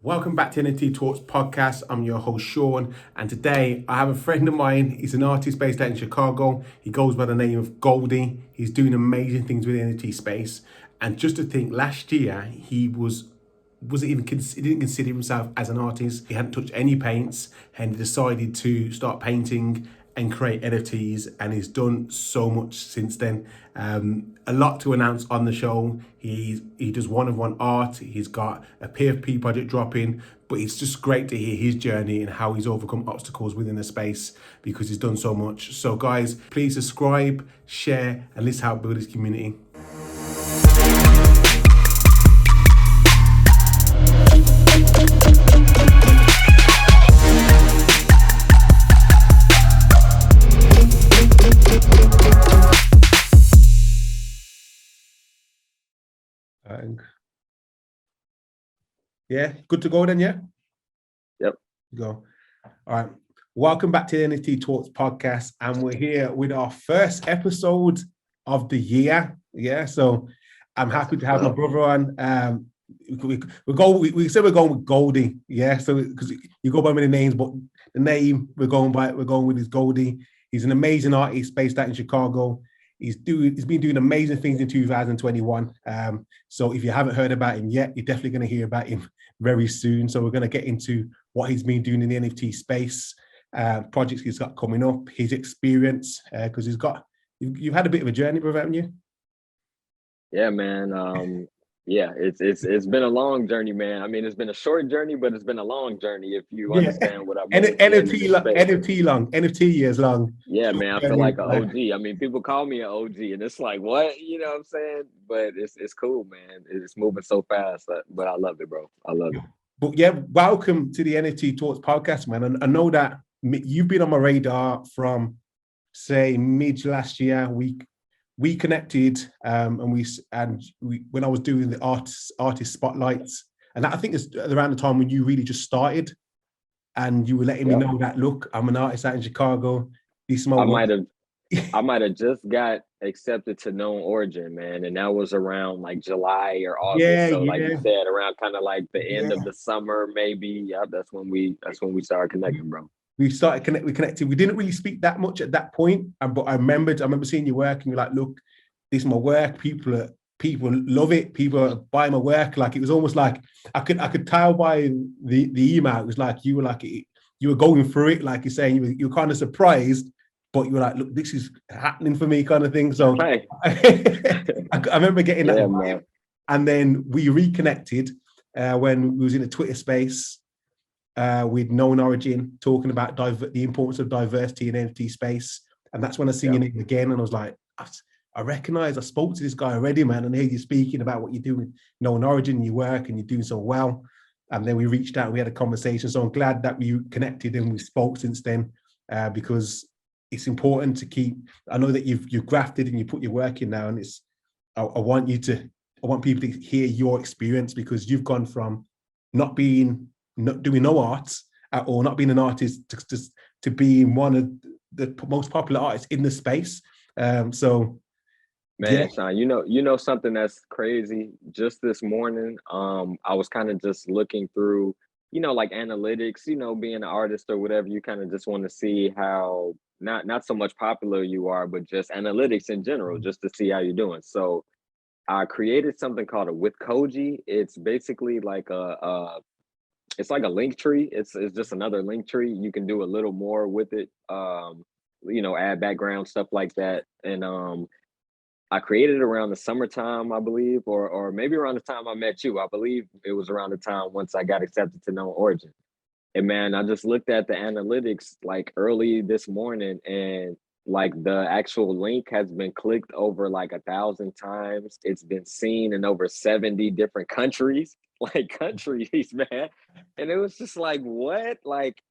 Welcome back to NFT Talks podcast. I'm your host, Sean, and today I have a friend of mine. He's an artist based out in Chicago. He goes by the name of Goldie. He's doing amazing things with the NFT space. And just to think, last year he he didn't consider himself as an artist. He hadn't touched any paints, and he decided to start painting and create NFTs, and he's done so much since then. A lot to announce on the show. He does one-of-one art. He's got a PFP project dropping, but it's just great to hear his journey and how he's overcome obstacles within the space because he's done so much. So guys, please subscribe, share, and let's help build this community. Yeah, good to go then, yeah? Yep. Go. All right. Welcome back to the NFT Talks podcast, and we're here with our first episode of the year. Yeah, so I'm happy to have my brother on. We said we're going with Goldie, yeah. So because you go by many names, but the name we're going with is Goldie. He's an amazing artist based out in Chicago. He's been doing amazing things in 2021. So if you haven't heard about him yet, you're definitely going to hear about him very soon. So we're going to get into what he's been doing in the NFT space, projects he's got coming up, his experience, because you've had a bit of a journey, brother, haven't you? Yeah, man. Yeah, it's been a long journey, man. I mean, it's been a short journey, but it's been a long journey if you understand what I mean. NFT years long. Yeah, man. I feel like an OG. I mean, people call me an OG, and it's like, what? You know what I'm saying? But it's cool, man. It's moving so fast, but I love it, bro. I love it. But yeah, welcome to the NFT Talks podcast, man. And I know that you've been on my radar from, say, mid last year. We connected, and when I was doing the artist spotlights, and I think it's around the time when you really just started, and you were letting me know that, look, I'm an artist out in Chicago. I might have just got accepted to Known Origin, man, and that was around like July or August. Yeah, so like you said, around kind of like the end of the summer, maybe. Yeah, that's when we started connecting, bro. We connected. We didn't really speak that much at that point, but I remember seeing your work, and you're like, look, this is my work. People love it. People buy my work. Like, it was almost like I could tell by the email. It was like you were going through it, like you're saying. You were kind of surprised, but you were like, look, this is happening for me, kind of thing. So hey. I remember getting that, man. And then we reconnected when we was in a Twitter space. With Known Origin, talking about the importance of diversity in NFT space. And that's when I seen your name again, and I was like, I recognize I spoke to this guy already, man, and I hear you speaking about what you're doing, Known Origin, your work, and you're doing so well. And then we reached out, we had a conversation. So I'm glad that we connected and we spoke since then, because it's important to keep, I know that you've grafted and you put your work in now, and I want people to hear your experience, because you've gone from not doing no art or not being an artist to being one of the most popular artists in the space. So, man, Sean, you know something that's crazy. Just this morning, I was kind of just looking through, like analytics. Being an artist or whatever, you kind of just want to see how not so much popular you are, but just analytics in general, just to see how you're doing. So, I created something called a with Koji. It's basically like it's like a link tree. It's just another link tree. You can do a little more with it, add background, stuff like that. And I created it around the summertime, I believe, or maybe around the time I met you. I believe it was around the time once I got accepted to Known Origin. And man, I just looked at the analytics like early this morning, and like the actual link has been clicked over like 1,000 times. It's been seen in over 70 different countries. Man. And it was just like, what? Like,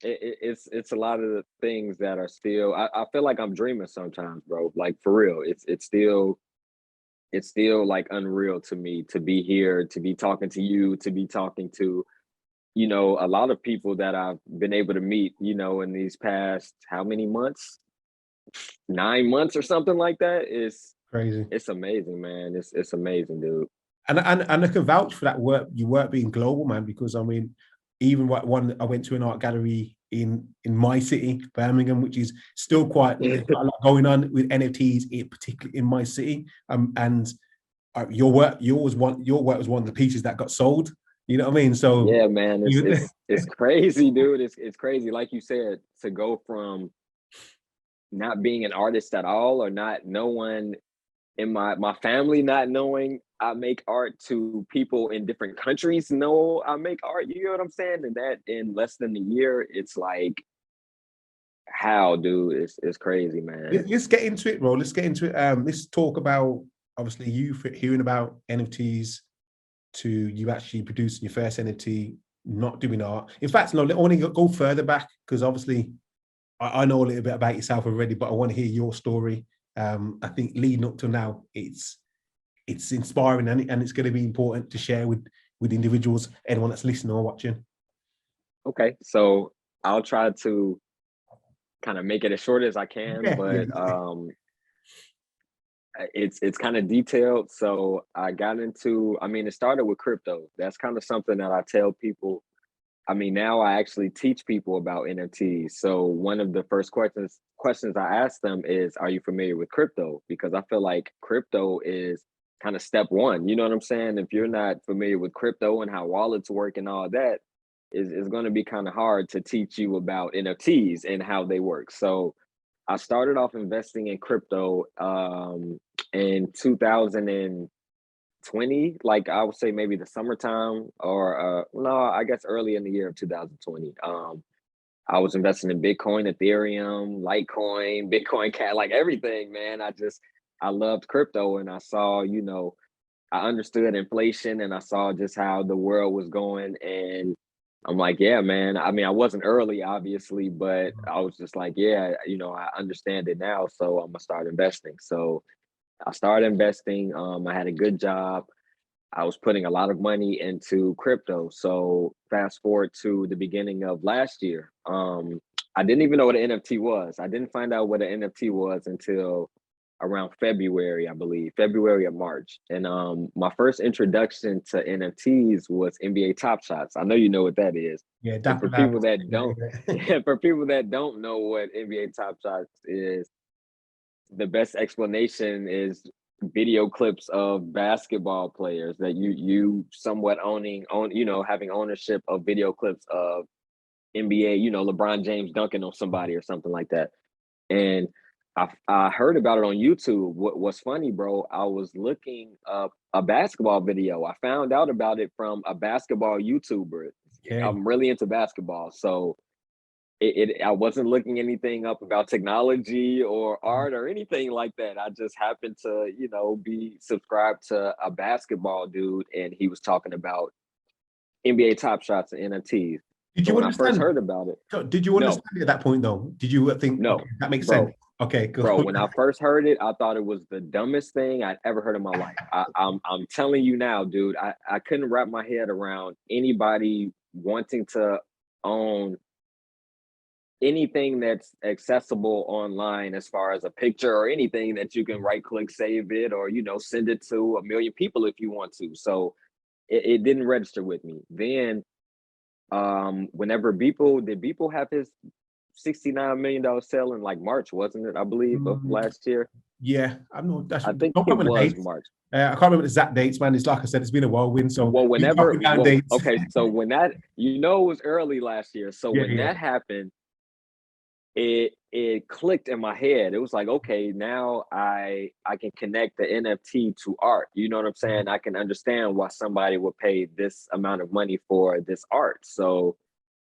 it's a lot of the things that are still, I feel like I'm dreaming sometimes, bro. Like, for real. It's still like unreal to me to be here, to be talking to you, to be talking to, a lot of people that I've been able to meet, in these past, how many months? 9 months or something like that. It's crazy. It's amazing, man. It's amazing, dude. And I can vouch for that work, your work being global, man, because I mean, even one I went to an art gallery in my city, Birmingham, which is still quite, there's quite a lot going on with NFTs, particularly in my city. And your work was one of the pieces that got sold. You know what I mean? So yeah, man, it's crazy, dude. It's crazy. Like you said, to go from not being an artist at all, or not, no one in my family not knowing I make art, to people in different countries know I make art. You know what I'm saying? And that in less than a year, it's like, how, dude? It's crazy, man. let's get into it, bro. Let's get into it. Let's talk about, obviously, you hearing about NFTs to you actually producing your first NFT, not doing art. In fact, no, I want to go further back, because obviously I know a little bit about yourself already, but I want to hear your story. I think leading up to now, it's inspiring, and it's going to be important to share with individuals, anyone that's listening or watching. Okay, so I'll try to kind of make it as short as I can, but it's kind of detailed. So I got into, I mean, it started with crypto. That's kind of something that I tell people. I mean, now I actually teach people about NFTs. So one of the first questions I ask them is, are you familiar with crypto? Because I feel like crypto is kind of step one. You know what I'm saying? If you're not familiar with crypto and how wallets work and all that, is going to be kind of hard to teach you about NFTs and how they work. So I started off investing in crypto in 2020, like I would say maybe the summertime, or no, I guess early in the year of 2020. I was investing in Bitcoin, Ethereum, Litecoin, Bitcoin Cat, like everything, man. I loved crypto, and I saw, I understood inflation, and I saw just how the world was going, and I'm like, yeah, man. I mean, I wasn't early, obviously, but I was just like, yeah, I understand it now, so I'm gonna start investing. So I started investing. I had a good job. I was putting a lot of money into crypto. So fast forward to the beginning of last year. I didn't even know what an NFT was. I didn't find out what an NFT was until around February, I believe, February or March. And my first introduction to NFTs was NBA Top Shots. I know you know what that is. Yeah, And for definitely. people that don't, for people that don't know what NBA Top Shots is, the best explanation is video clips of basketball players that you somewhat having ownership of video clips of NBA, LeBron James dunking on somebody or something like that. And I heard about it on YouTube. What's funny, bro, I was looking up a basketball video. I found out about it from a basketball YouTuber. Okay. I'm really into basketball, so I wasn't looking anything up about technology or art or anything like that. I just happened to, be subscribed to a basketball dude, and he was talking about NBA Top Shots and NFTs. Did So you when I first understand? heard about it, Did you understand it at that point, though? Did you think, no, okay, that makes bro, sense? Okay, cool. bro. When I first heard it, I thought it was the dumbest thing I'd ever heard in my life. I'm telling you now, dude. I couldn't wrap my head around anybody wanting to own anything that's accessible online, as far as a picture or anything that you can right click, save it, or send it to a million people if you want to. So it didn't register with me. Then whenever Beeple have his $69 million sale in like March, wasn't it? I believe of last year. Yeah, I'm not. I think Don't it remember the was dates. March. I can't remember the exact dates, man. It's like I said, it's been a whirlwind. So Well, you can up and down dates. okay, so when that, it was early last year. So Yeah, when that happened, it clicked in my head. It was like, okay, now I can connect the NFT to art. You know what I'm saying? I can understand why somebody would pay this amount of money for this art. So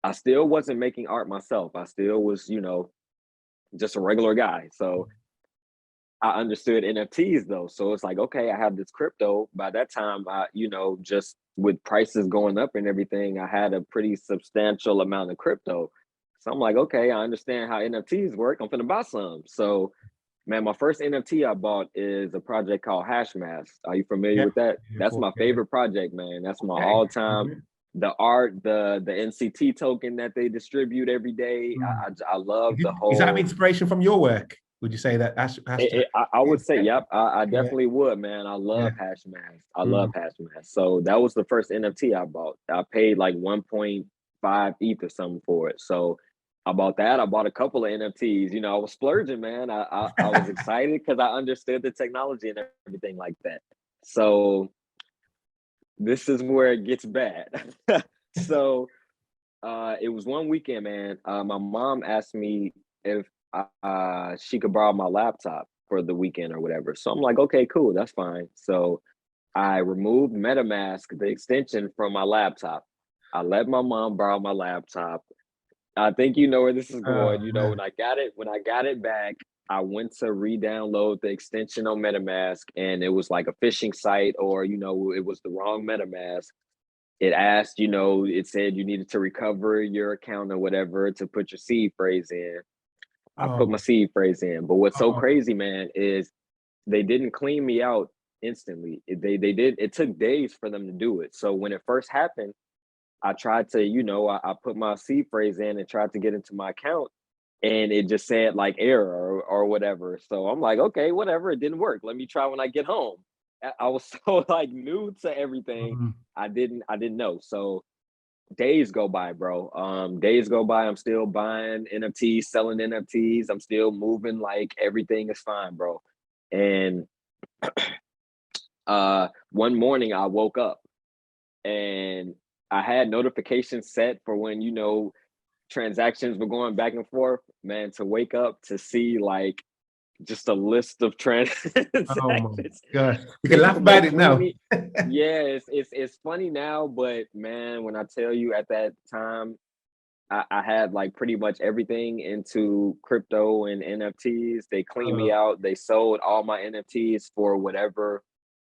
I still wasn't making art myself. I still was, just a regular guy. So I understood NFTs though. So it's like, okay, I have this crypto. By that time, just with prices going up and everything, I had a pretty substantial amount of crypto. So I'm like, okay, I understand how NFTs work. I'm gonna buy some. So, man, my first NFT I bought is a project called Hashmask. Are you familiar with that? That's my favorite project, man. That's my all-time. The art, the NCT token that they distribute every day. I love the whole. Is that inspiration from your work? Would you say that I would say, yep, I Yeah. definitely would, man. I love hash masks. I love Mm. hash masks. So that was the first NFT I bought. I paid like 1.5 ETH or something for it. So I bought that. I bought a couple of NFTs. You know, I was splurging, man. I was excited because I understood the technology and everything like that. So this is where it gets bad. So it was one weekend, man. My mom asked me if she could borrow my laptop for the weekend or whatever. So I'm like, okay, cool, that's fine. So I removed MetaMask, the extension, from my laptop. I let my mom borrow my laptop. I think you know where this is Oh, going. You know, man. when I got it back, I went to re-download the extension on MetaMask, and it was like a phishing site, or you know, it was the wrong MetaMask. It asked, you know, it said you needed to recover your account or whatever to put your seed phrase in. I put my Oh, seed phrase in. But what's so oh, crazy, man, is they didn't clean me out instantly. They did. It took days for them to do it. So when it first happened, I tried to, you know, I put my seed phrase in and tried to get into my account, and it just said like error or whatever. So I'm like, okay, whatever. It didn't work. Let me try when I get home. I was so like new to everything. mm. I didn't know. So days go by, bro. Days go by. I'm still buying NFTs, selling NFTs. I'm still moving like everything is fine, bro. And one morning I woke up and I had notifications set for when, you know, transactions were going back and forth. Man, to wake up to see like just a list of Oh my transactions. God. We can laugh People about make it now. 20. Yeah, it's funny now, but man, when I tell you at that time, I had like pretty much everything into crypto and NFTs. They cleaned me Oh, out. They sold all my NFTs for whatever,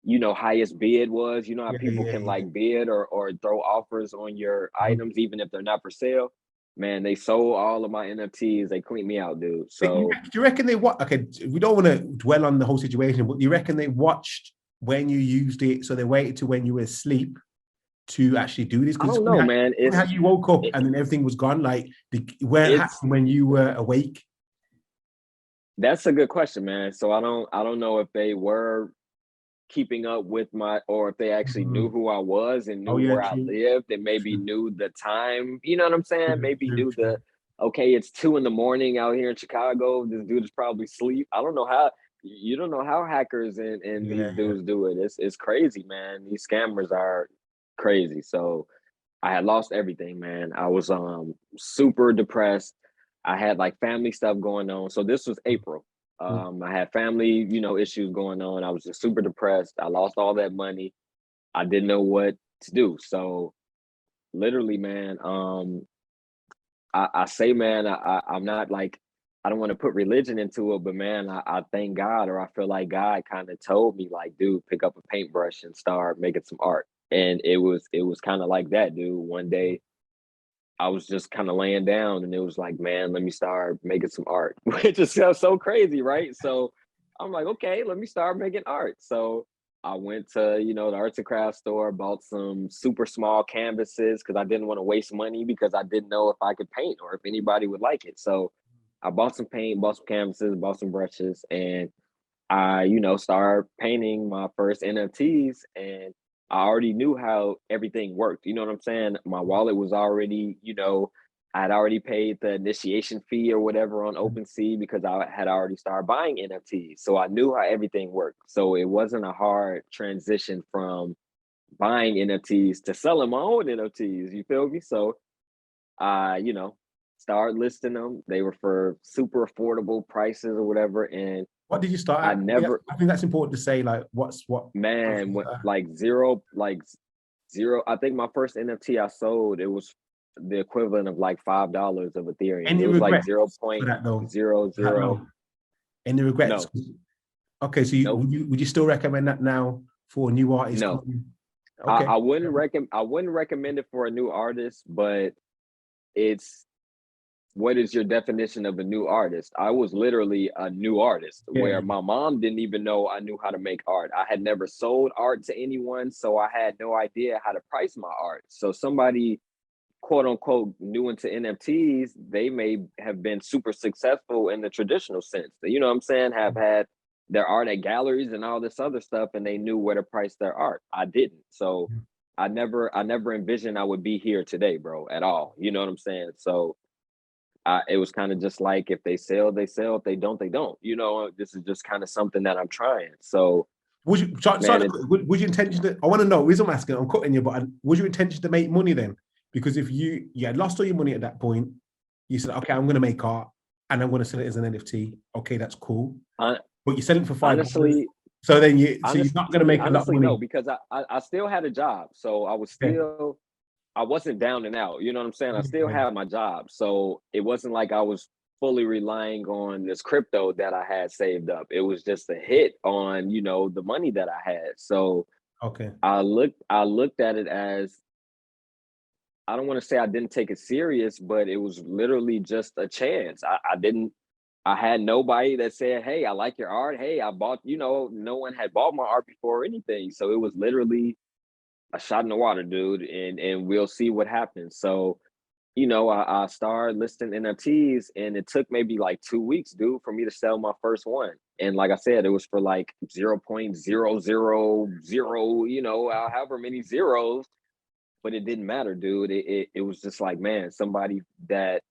you know, highest bid was. You know how yeah, people yeah, can yeah. like bid or throw offers on your Mhm. items even if they're not for sale. Man, they sold all of my NFTs. They cleaned me out, dude. Do So you reckon they what? Okay, we don't want to dwell on the whole situation, but do you reckon they watched when you used it, so they waited to when you were asleep to actually do this? I Because don't know, man. how you woke up It, and then everything was gone. Like, it weren't it's happening when you were awake. That's a good question, man. So I don't know if they were keeping up with my, or if they actually knew Mhm. who I was and Oh knew yeah, where I true, lived and maybe true, knew the time. You know what I'm saying? true, Maybe true, knew true. okay, it's 2 in the morning out here in Chicago. This dude is probably asleep. I don't know how. You don't know how hackers and Yeah, these yeah. dudes do it. It's crazy, man. These scammers are crazy. So I had lost everything, man. I was super depressed. I had like family stuff going on. So this was April. Mhm. I had family, you know, issues going on. I was just super depressed. I lost all that money. I didn't know what to do. So literally, man, I say, man, I'm not like, I don't want to put religion into it, but man, I thank God, or I feel like God kind of told me, like, dude, pick up a paintbrush and start making some art. And it was kind of like that, dude. One day I was just kind of laying down and it was like, man, let me start making some art, which is so crazy, right? So I'm like, okay, let me start making art. So I went to, you know, the arts and crafts store, bought some super small canvases because I didn't want to waste money because I didn't know if I could paint or if anybody would like it. So I bought some paint, bought some canvases, bought some brushes, and I, you know, started painting my first NFTs, and I already knew how everything worked. You know what I'm saying? My wallet was already, you know, I had already paid the initiation fee or whatever on OpenSea because I had already started buying NFTs. So I knew how everything worked. So it wasn't a hard transition from buying NFTs to selling my own NFTs. You feel me? So I, you know, started listing them. They were for super affordable prices or whatever. And What did you start I at? Yeah, never, I think that's important to say. Like, what? man, like zero, like zero. I think my first NFT I sold, it was the equivalent of like $5 of Ethereum. Any It was like regrets zero for point that though? zero That zero. low? Any regrets? No, Okay, so nope, would you still recommend that now for a new artist no. coming? I, Okay. I wouldn't recommend. I wouldn't recommend it for a new artist, but it's, what is your definition of a new artist? I was literally a new artist Yeah. where my mom didn't even know I knew how to make art. I had never sold art to anyone, so I had no idea how to price my art. So somebody quote unquote new into NFTs, they may have been super successful in the traditional sense. You know what I'm saying? Have had their art at galleries and all this other stuff, and they knew where to price their art. I didn't. So I never envisioned I would be here today, bro, at all. You know what I'm saying? So it was kind of just like, if they sell, they sell. If they don't, they don't. You know, this is just kind of something that I'm trying. So was your intention to, I want to know, the reason I'm asking, I'm cutting you, but was your intention to make money then? Because if you had lost all your money at that point, you said, okay, I'm going to make art and I'm going to sell it as an NFT. Okay, that's cool. But you're selling for $5. Honestly, so then you're not going to make a lot of money. No, because I still had a job. So I was still, I wasn't down and out. You know what I'm saying? I still had my job. So it wasn't like I was fully relying on this crypto that I had saved up. It was just a hit on, you know, the money that I had. So I looked at it as, I don't want to say I didn't take it serious, but it was literally just a chance. I had nobody that said, hey, I like your art. Hey, I bought, you know, no one had bought my art before or anything. So it was literally a shot in the water, dude. And we'll see what happens. So, you know, I started listing NFTs, and it took maybe like 2 weeks, dude, for me to sell my first one. And like I said, it was for like 0.000, you know, however many zeros, but it didn't matter, dude. It was just like, man, somebody that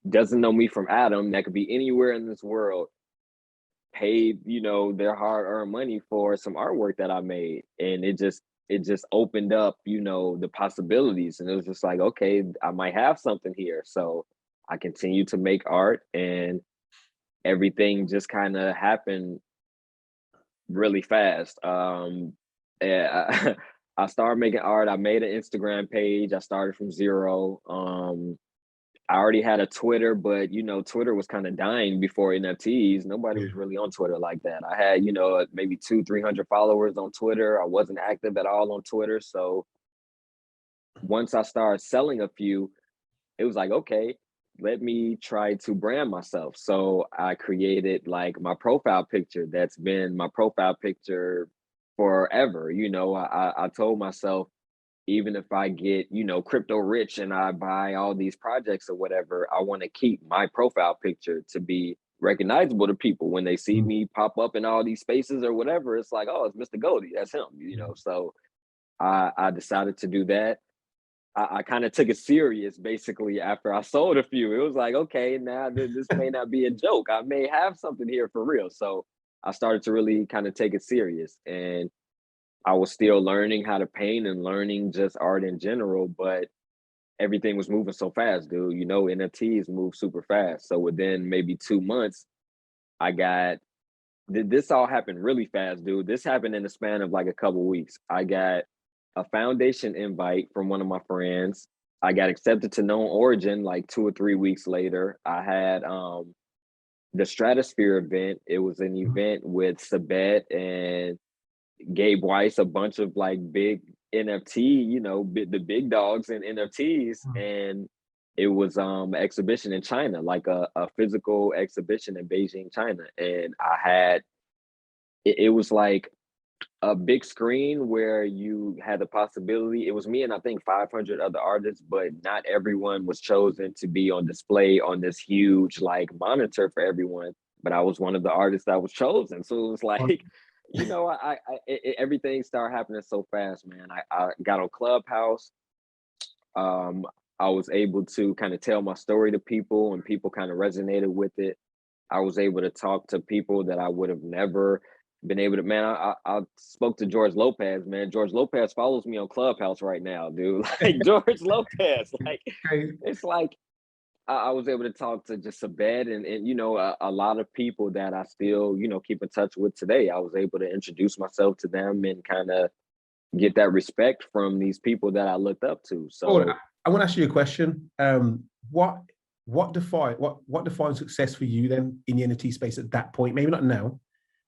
doesn't know me from Adam, that could be anywhere in this world, paid, you know, their hard-earned money for some artwork that I made. And it just opened up, you know, the possibilities. And it was just like, okay, I might have something here. So I continued to make art, and everything just kind of happened really fast. Yeah, I started making art. I made an Instagram page. I started from zero. I already had a Twitter, but you know, Twitter was kind of dying before NFTs. Nobody was really on Twitter like that. I had, you know, maybe 200-300 followers on Twitter. I wasn't active at all on Twitter. So once I started selling a few, it was like, okay, let me try to brand myself. So I created like my profile picture. That's been my profile picture forever. You know, I told myself, even if I get, you know, crypto rich and I buy all these projects or whatever, I want to keep my profile picture to be recognizable to people. When they see me pop up in all these spaces or whatever, it's like, oh, it's Mr. Goldie, that's him, you know. So I decided to do that. I kind of took it serious basically after I sold a few. It was like, okay, now this may not be a joke. I may have something here for real. So I started to really kind of take it serious. And I was still learning how to paint and learning just art in general, but everything was moving so fast, dude. You know, NFTs move super fast. So within maybe 2 months, I got this all happened really fast, dude. This happened in the span of like a couple weeks. I got a foundation invite from one of my friends. I got accepted to Known Origin like 2 or 3 weeks later. I had the Stratosphere event. It was an event with Sabet and Gabe Weiss, a bunch of like big NFT, you know, the big dogs in NFTs. And it was an exhibition in China, like a physical exhibition in Beijing, China. And I had, it was like a big screen where you had the possibility. It was me and I think 500 other artists, but not everyone was chosen to be on display on this huge like monitor for everyone. But I was one of the artists that was chosen. So it was like, you know, everything started happening so fast, man. I got on Clubhouse. I was able to kind of tell my story to people, and people kind of resonated with it. I was able to talk to people that I would have never been able to. Man, I spoke to George Lopez, man. George Lopez follows me on Clubhouse right now, dude. Like George Lopez, like it's like I was able to talk to just Sabed and you know, a lot of people that I still, you know, keep in touch with today. I was able to introduce myself to them and kind of get that respect from these people that I looked up to. So I want to ask you a question. What defines success for you then in the NFT space at that point? Maybe not now,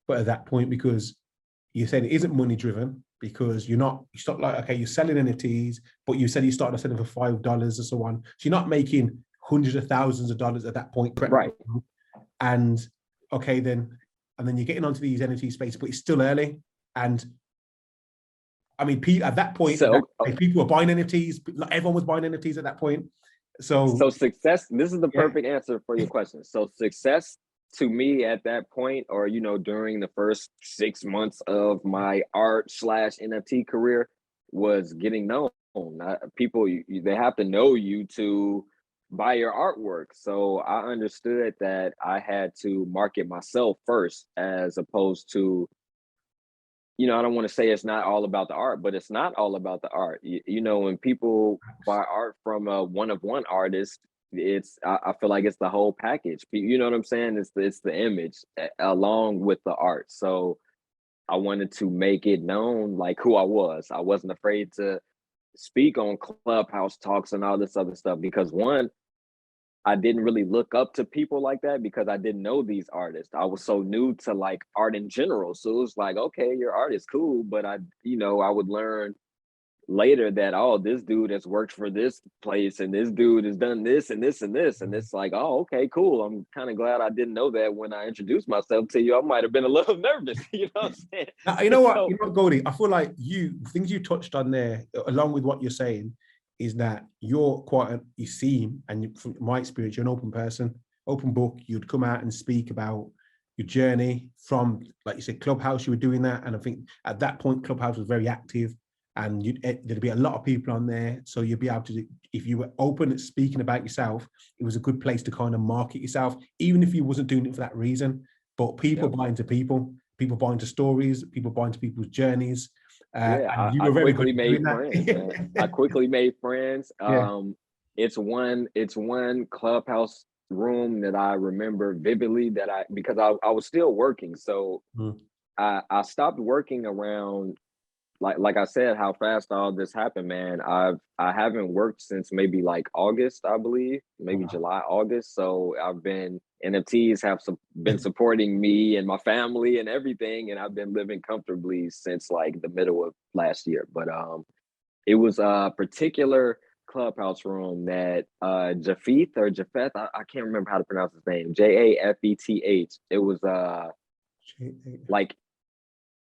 but at that point, because you said it isn't money driven, because you're not like, okay, you're selling NFTs, but you said you started selling for $5 or so on. So you're not making hundreds of thousands of dollars at that point, correct? Right. And okay, then you're getting onto these NFT space, but it's still early. And I mean, at that point, people were buying NFTs. Everyone was buying NFTs at that point. So success, this is the perfect answer for your question. So success to me at that point, or, you know, during the first 6 months of my art / NFT career, was getting known. People, they have to know you to buy your artwork. So I understood that I had to market myself first, as opposed to, you know, I don't want to say it's not all about the art, but it's not all about the art. You know, when people buy art from a one-of-one artist, I feel like it's the whole package. You know what I'm saying? It's the image along with the art. So I wanted to make it known like who I was. I wasn't afraid to speak on Clubhouse talks and all this other stuff, because one, I didn't really look up to people like that because I didn't know these artists. I was so new to like art in general. So it was like, okay, your art is cool, but I would learn later that, oh, this dude has worked for this place and this dude has done this and this and this. And it's like, oh, okay, cool. I'm kind of glad I didn't know that when I introduced myself to you. I might have been a little nervous, you know what I'm saying? Now, you know what, Goldie, I feel like things you touched on there, along with what you're saying, is that you seem, and from my experience, you're an open person, open book. You'd come out and speak about your journey from, like you said, Clubhouse. You were doing that, and I think at that point, Clubhouse was very active, and there'd be a lot of people on there. So you'd be able to, if you were open at speaking about yourself, it was a good place to kind of market yourself, even if you wasn't doing it for that reason. But people buy into people buy into stories, people buy into people's journeys. And you were very good at doing that. I quickly made friends. It's one Clubhouse room that I remember vividly, because I was still working. So I stopped working around, like I said, how fast all this happened, man. I haven't worked since maybe like August, I believe, maybe July, August. So NFTs have been supporting me and my family and everything, and I've been living comfortably since like the middle of last year. But it was a particular Clubhouse room that Japheth, I can't remember how to pronounce his name, Jafeth. It was like,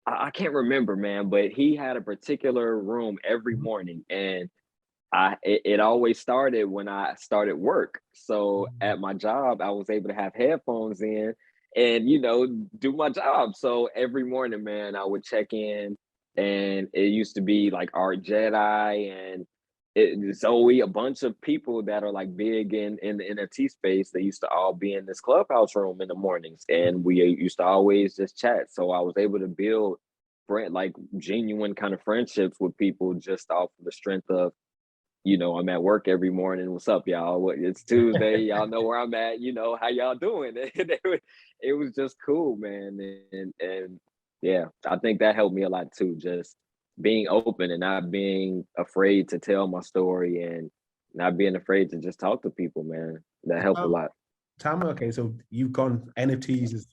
I can't remember, man, but he had a particular room every morning, and it always started when I started work. So at my job, I was able to have headphones in and, you know, do my job. So every morning, man, I would check in, and it used to be like Art Jedi and Zoe, a bunch of people that are like big in the NFT space. They used to all be in this Clubhouse room in the mornings, and we used to always just chat. So I was able to build like genuine kind of friendships with people just off the strength of, you know, I'm at work every morning. What's up, y'all? It's Tuesday. Y'all know where I'm at. You know, how y'all doing? It was just cool, man. And yeah, I think that helped me a lot too. Just being open and not being afraid to tell my story, and not being afraid to just talk to people, man. That helped a lot. Tam, okay, so you've gone, NFTs has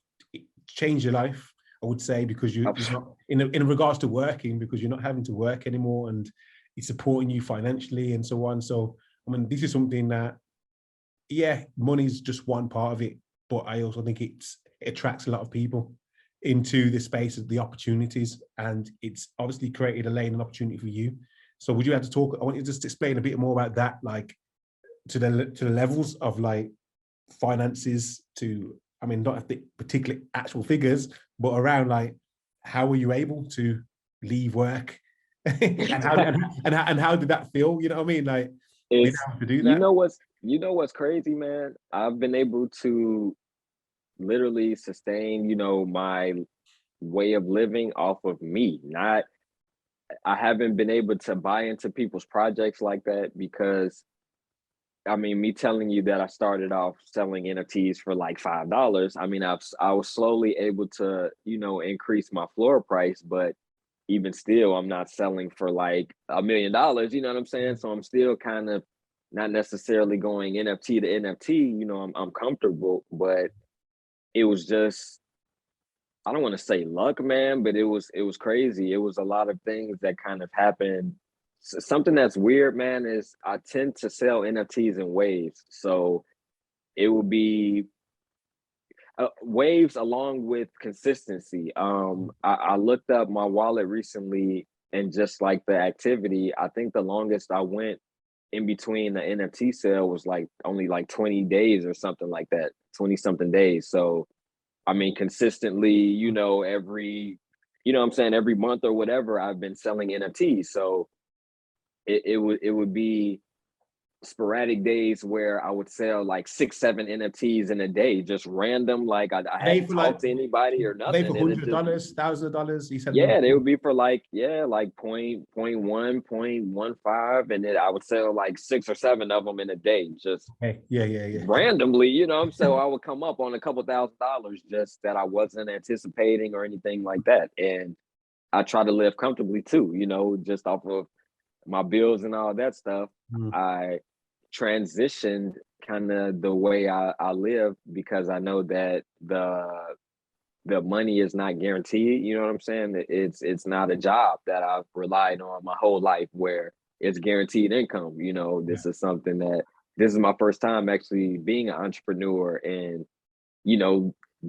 changed your life, I would say, because you're not, in regards to working, because you're not having to work anymore, and it's supporting you financially and so on. So, I mean, this is something that, yeah, money's just one part of it, but I also think it attracts a lot of people into the space of the opportunities, and it's obviously created a lane and opportunity for you. So would you have to talk, I want you to just explain a bit more about that, like to the levels of like finances, to, I mean, not the particular actual figures, but around like, how were you able to leave work and how did that feel? You know what I mean? Like, being able to do that. You know what's crazy, man? I've been able to literally sustain, you know, my way of living off of me. I haven't been able to buy into people's projects like that, because I mean, me telling you that I started off selling NFTs for like $5. I mean, I was slowly able to, you know, increase my floor price, but even still, I'm not selling for like $1 million. You know what I'm saying? So I'm still kind of not necessarily going NFT to NFT. You know, I'm comfortable, but it was just, I don't want to say luck, man, but it was crazy. It was a lot of things that kind of happened. Something that's weird, man, is I tend to sell NFTs in waves. So it will be waves along with consistency. I looked up my wallet recently. and just like the activity, I think the longest I went in between the NFT sale was like only like 20 days or something like that, 20 something days. So, I mean, consistently, every, what I'm saying, every month or whatever, I've been selling NFTs. So it would be sporadic days where I would sell like 6, 7 NFTs in a day, just random. Like I Are they hadn't for like, talked to anybody or are they for nothing. And it just, $100, $1,000? You said yeah, they would be for like, yeah, like point 1.15. And then I would sell like 6 or 7 of them in a day, just okay. Yeah. randomly, so I would come up on a couple $1,000s just that I wasn't anticipating or anything like that. And I try to live comfortably too, just off of my bills and all that stuff. Mm. I transitioned kind of the way I live, because I know that the money is not guaranteed. You know what I'm saying? It's not a job that I've relied on my whole life where it's guaranteed income. Yeah. This is my first time actually being an entrepreneur and,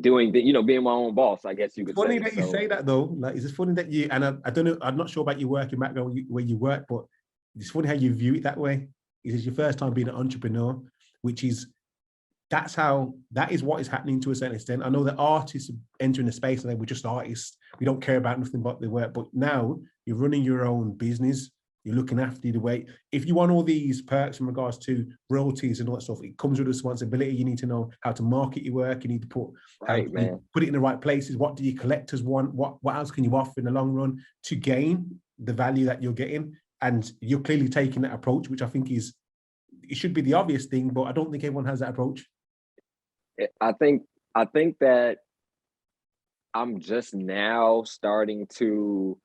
doing being my own boss, I guess you It's could funny say. that you So say that though. Like, it's funny that you, and I don't know, I'm not sure about your working background where you work, but it's funny how you view it that way. It is your first time being an entrepreneur, which is, that is what is happening to a certain extent. I know that artists entering the space and they were just artists. We don't care about nothing but the work. But now you're running your own business. You're looking after the way. If you want all these perks in regards to royalties and all that stuff, it comes with responsibility. You need to know how to market your work. You need to right, man. put it in the right places. What do your collectors want? What else can you offer in the long run to gain the value that you're getting? And you're clearly taking that approach, which I think it should be the obvious thing, but I don't think everyone has that approach. I think that I'm just now starting to.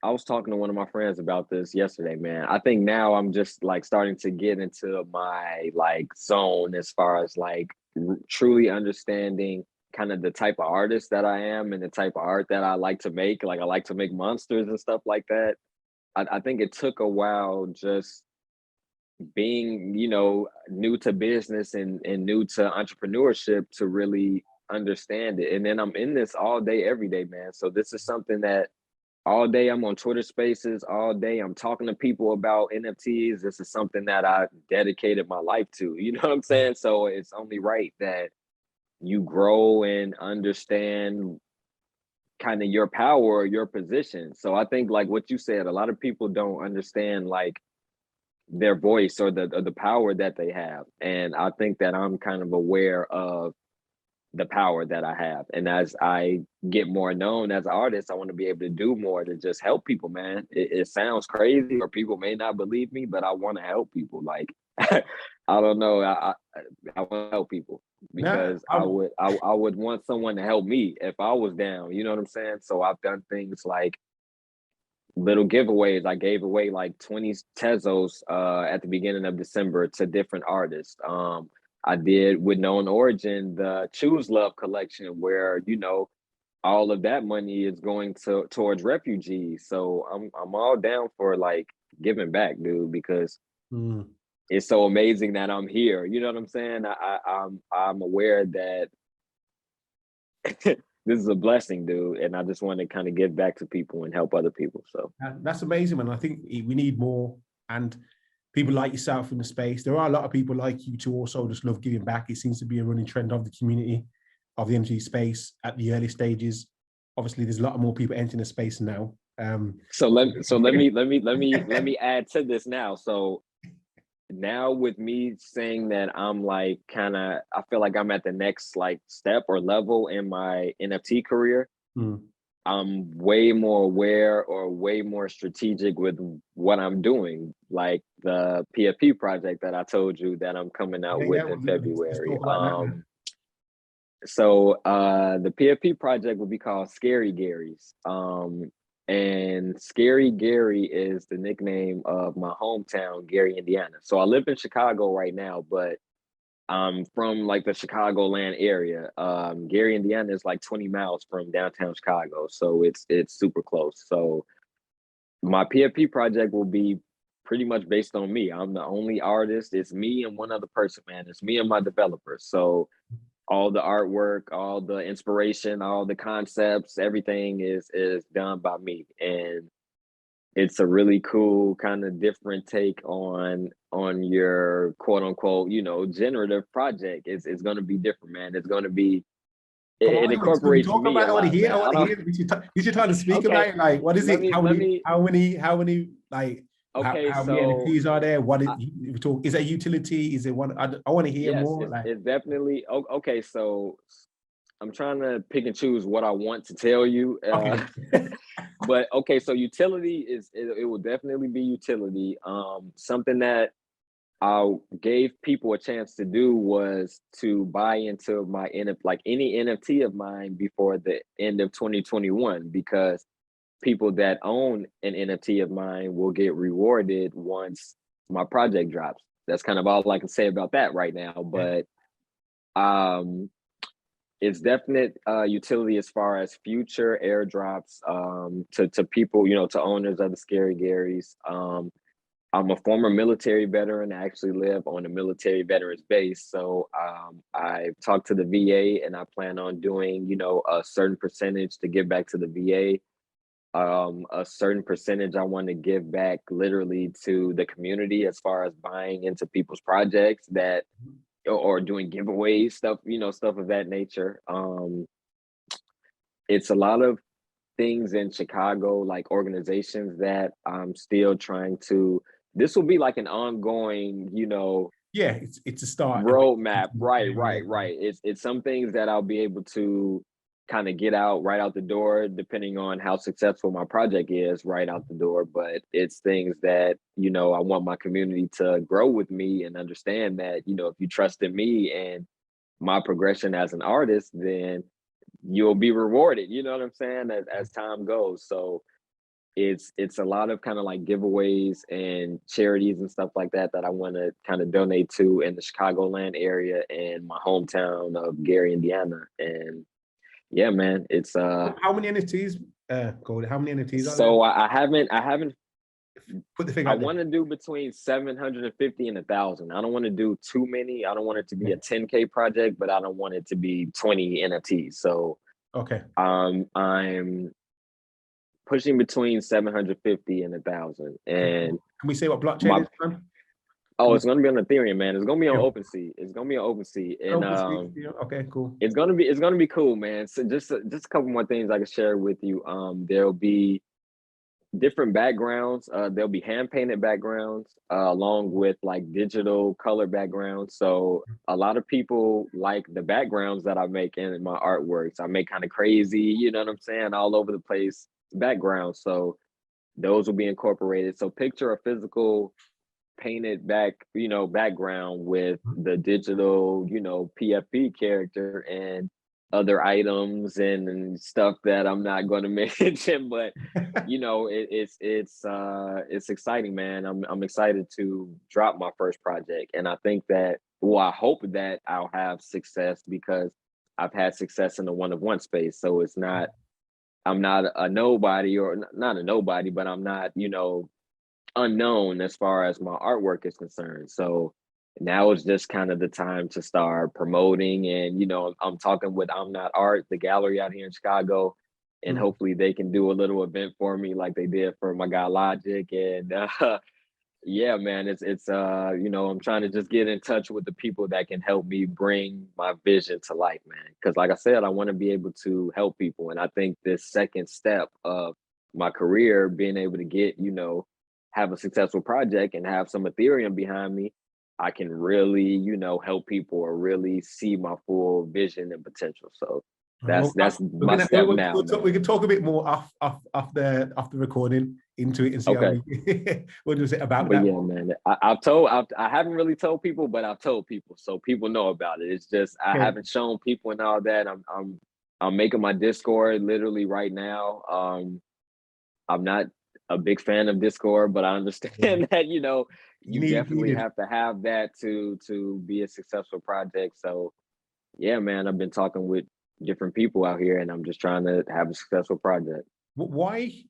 I was talking to one of my friends about this yesterday, man. I think now I'm just like starting to get into my like zone as far as like truly understanding kind of the type of artist that I am and the type of art that I like to make. Like I like to make monsters and stuff like that. I think it took a while just being, new to business and new to entrepreneurship to really understand it. And then I'm in this all day, every day, man. So this is something that all day I'm on Twitter Spaces, all day I'm talking to people about NFTs. This is something that I dedicated my life to. You know what I'm saying? So it's only right that you grow and understand kind of your power or your position. So I think like what you said, a lot of people don't understand like their voice or the power that they have. And I think that I'm kind of aware of the power that I have. And as I get more known as an artist, I want to be able to do more to just help people, man. It sounds crazy or people may not believe me, but I want to help people. Like, I don't know. I want to help people Yeah, because I would want someone to help me if I was down. You know what I'm saying? So I've done things like little giveaways. I gave away like 20 Tezos at the beginning of December to different artists. I did with Known Origin the Choose Love collection, where all of that money is going towards refugees. So I'm all down for like giving back, dude, because it's so amazing that I'm here. You know what I'm saying? I'm aware that this is a blessing, dude, and I just want to kind of give back to people and help other people. So that's amazing, man. I think we need more, and people like yourself in the space. There are a lot of people like you to also just love giving back. It seems to be a running trend of the community, of the NFT space at the early stages. Obviously, there's a lot more people entering the space now. So let me add to this now. So now with me saying that I'm like I feel like I'm at the next like step or level in my NFT career. I'm way more aware or way more strategic with what I'm doing, like the PFP project that I told you that I'm coming out with in February. So the PFP project will be called Scarygarys. And Scary Gary is the nickname of my hometown, Gary, Indiana. So I live in Chicago right now, but I'm from like the Chicagoland area. Gary, Indiana is like 20 miles from downtown Chicago. So it's super close. So my PFP project will be pretty much based on me. I'm the only artist. It's me and one other person, man. It's me and my developer. So all the artwork, all the inspiration, all the concepts, everything is done by me. And it's a really cool kind of different take on your quote unquote, you know, generative project. It's going to be different, man. It's going to be, Come it on, so we incorporates talk me about a it. I want to lot, hear. I man. I want to don't. hear. Did you trying to speak about Okay, it? Like, what is let it? me let me. How many like Okay, how many so NFTs are there? What is I, we talk? Is it utility? Is it one? I want to hear yes, more. Like, it's definitely okay. So I'm trying to pick and choose what I want to tell you. okay, But okay, so utility is it will definitely be utility. Something that I gave people a chance to do was to buy into my like any NFT of mine before the end of 2021, because people that own an NFT of mine will get rewarded once my project drops. That's kind of all I can say about that right now. yeah. But um it's definite utility as far as future airdrops to people, you know, to owners of the Scarygarys. I'm a former military veteran. I actually live on a military veterans base. So I talked to the VA and I plan on doing, you know, a certain percentage to give back to the VA. A certain percentage I want to give back literally to the community as far as buying into people's projects that or doing giveaways, stuff, you know, stuff of that nature. It's a lot of things in Chicago, like organizations that I'm still trying to, this will be like an ongoing, you know, Yeah, it's a start. roadmap. Right, Yeah, right, right. It's some things that I'll be able to kind of get out right out the door, depending on how successful my project is right out the door. But it's things that, you know, I want my community to grow with me and understand that, you know, if you trust in me and my progression as an artist, then you'll be rewarded. You know what I'm saying? As time goes. So it's a lot of kind of like giveaways and charities and stuff like that that I want to kind of donate to in the Chicagoland area and my hometown of Gary, Indiana. And yeah, man, it's how many NFTs? Goldie, how many NFTs are there? so I haven't Put the figure I out there. want to do between 750 and 1,000. I don't want to do too many. I don't want it to be a 10K project, but I don't want it to be 20 NFTs. So Okay. I'm pushing between 750 and 1,000. Okay. And Can we say what blockchain my is, man? Can oh, we? it's gonna be on Ethereum, man. It's gonna be on Yeah. OpenSea. It's gonna be on OpenSea, and Yeah. Okay. Cool. it's gonna be cool, man. So just a couple more things I can share with you. There'll be different backgrounds. There'll be hand painted backgrounds along with like digital color backgrounds. So a lot of people like the backgrounds that I make in my artworks. I make kind of crazy, you know what I'm saying, all over the place backgrounds. So those will be incorporated. So picture a physical painted back, you know, background with the digital, you know, PFP character and other items and stuff that I'm not going to mention, but you know, it's exciting, man. I'm excited to drop my first project, and I think that, well, I hope that I'll have success because I've had success in the one of one space. So it's not, I'm not a nobody, or not a nobody, but I'm not, you know, unknown as far as my artwork is concerned. So now is just kind of the time to start promoting. And, you know, I'm talking with I'm Not Art, the gallery out here in Chicago, and Mm. hopefully they can do a little event for me like they did for my guy Logic. And yeah, man, it's you know, I'm trying to just get in touch with the people that can help me bring my vision to life, man. Because like I said, I want to be able to help people. And I think this second step of my career, being able to get, you know, have a successful project and have some Ethereum behind me, I can really, you know, help people or really see my full vision and potential. So Well, that's we're my gonna step now, we man. can talk a bit more off the recording into it and see how Okay. we what is it about But that. yeah, man, I haven't really told people, but I've told people, so people know about it. It's just I Okay. haven't shown people and all that. I'm making my Discord literally right now. I'm not a big fan of Discord, but I Yeah. understand that, you know, You you definitely needed. have to have that to be a successful project. So yeah, man, I've been talking with different people out here, and I'm just trying to have a successful project. Why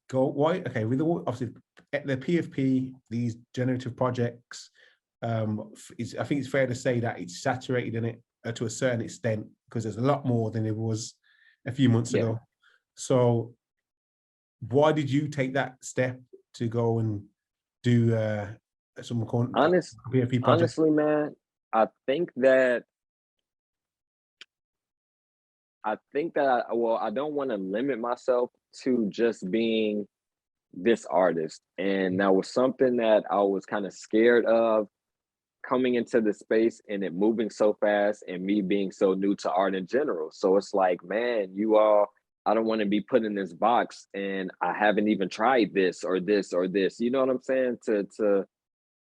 go? Why? Okay, with obviously the PFP, these generative projects, I think it's fair to say that it's saturated in it to a certain extent because there's a lot more than it was a few months Yeah. ago. So why did you take that step to go and do some PFP project? Honestly, man, I think that well, I don't want to limit myself to just being this artist. And that was something that I was kind of scared of coming into the space and it moving so fast and me being so new to art in general. So it's like, man, I don't want to be put in this box and I haven't even tried this or this or this. You know what I'm saying? To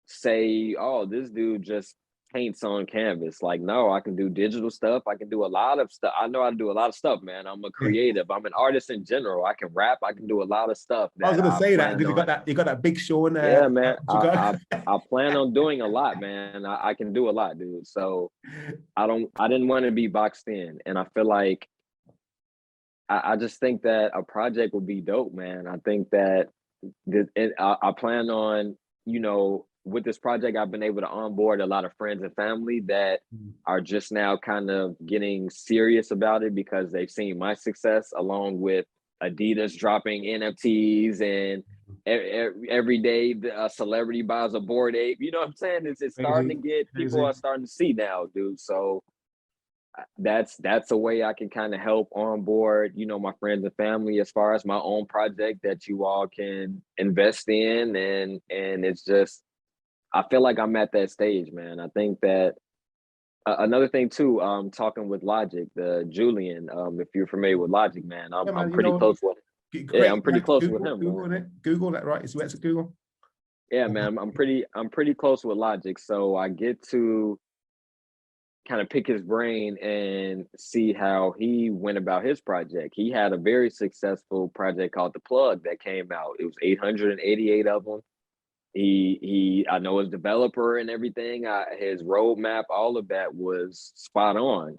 say, oh, this dude just paints on canvas. Like, no, I can do digital stuff. I can do a lot of stuff. I know how to do a lot of stuff, man. I'm a creative. I'm an artist in general. I can rap. I can do a lot of stuff. I was gonna say that because you got that big Sean. Yeah, man. I plan on doing a lot, man. I can do a lot, dude. So I didn't want to be boxed in, and I feel like I just think that a project would be dope, man. I think that I plan on, with this project, I've been able to onboard a lot of friends and family that are just now kind of getting serious about it because they've seen my success along with Adidas dropping NFTs and every day a celebrity buys a Bored Ape. You know what I'm saying? It's starting to get, people are starting to see now, dude. So that's a way I can kind of help onboard, my friends and family as far as my own project that you all can invest in. And it's just, I feel like I'm at that stage, man. I think that another thing too, talking with Logic, the Julian, if you're familiar with Logic, man, I'm pretty close with him. Yeah, I'm pretty close with him. Google that, right? It's at Google. Yeah, man, I'm pretty close with Logic, so I get to kind of pick his brain and see how he went about his project. He had a very successful project called The Plug that came out. It was 888 of them. I know his developer and everything, his roadmap, all of that was spot on.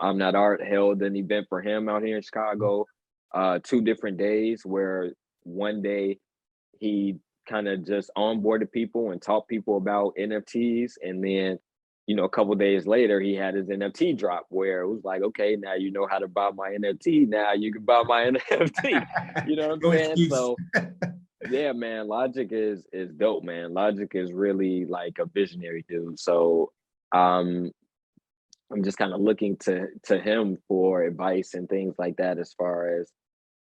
I'm Not Art held an event for him out here in Chicago, 2 different days where one day he kind of just onboarded people and taught people about NFTs. And then, a couple of days later, he had his NFT drop where it was like, okay, now you know how to buy my NFT. Now you can buy my NFT. You know what I'm saying? So yeah, man, Logic is dope, man. Logic is really like a visionary dude. So I'm just kind of looking to him for advice and things like that as far as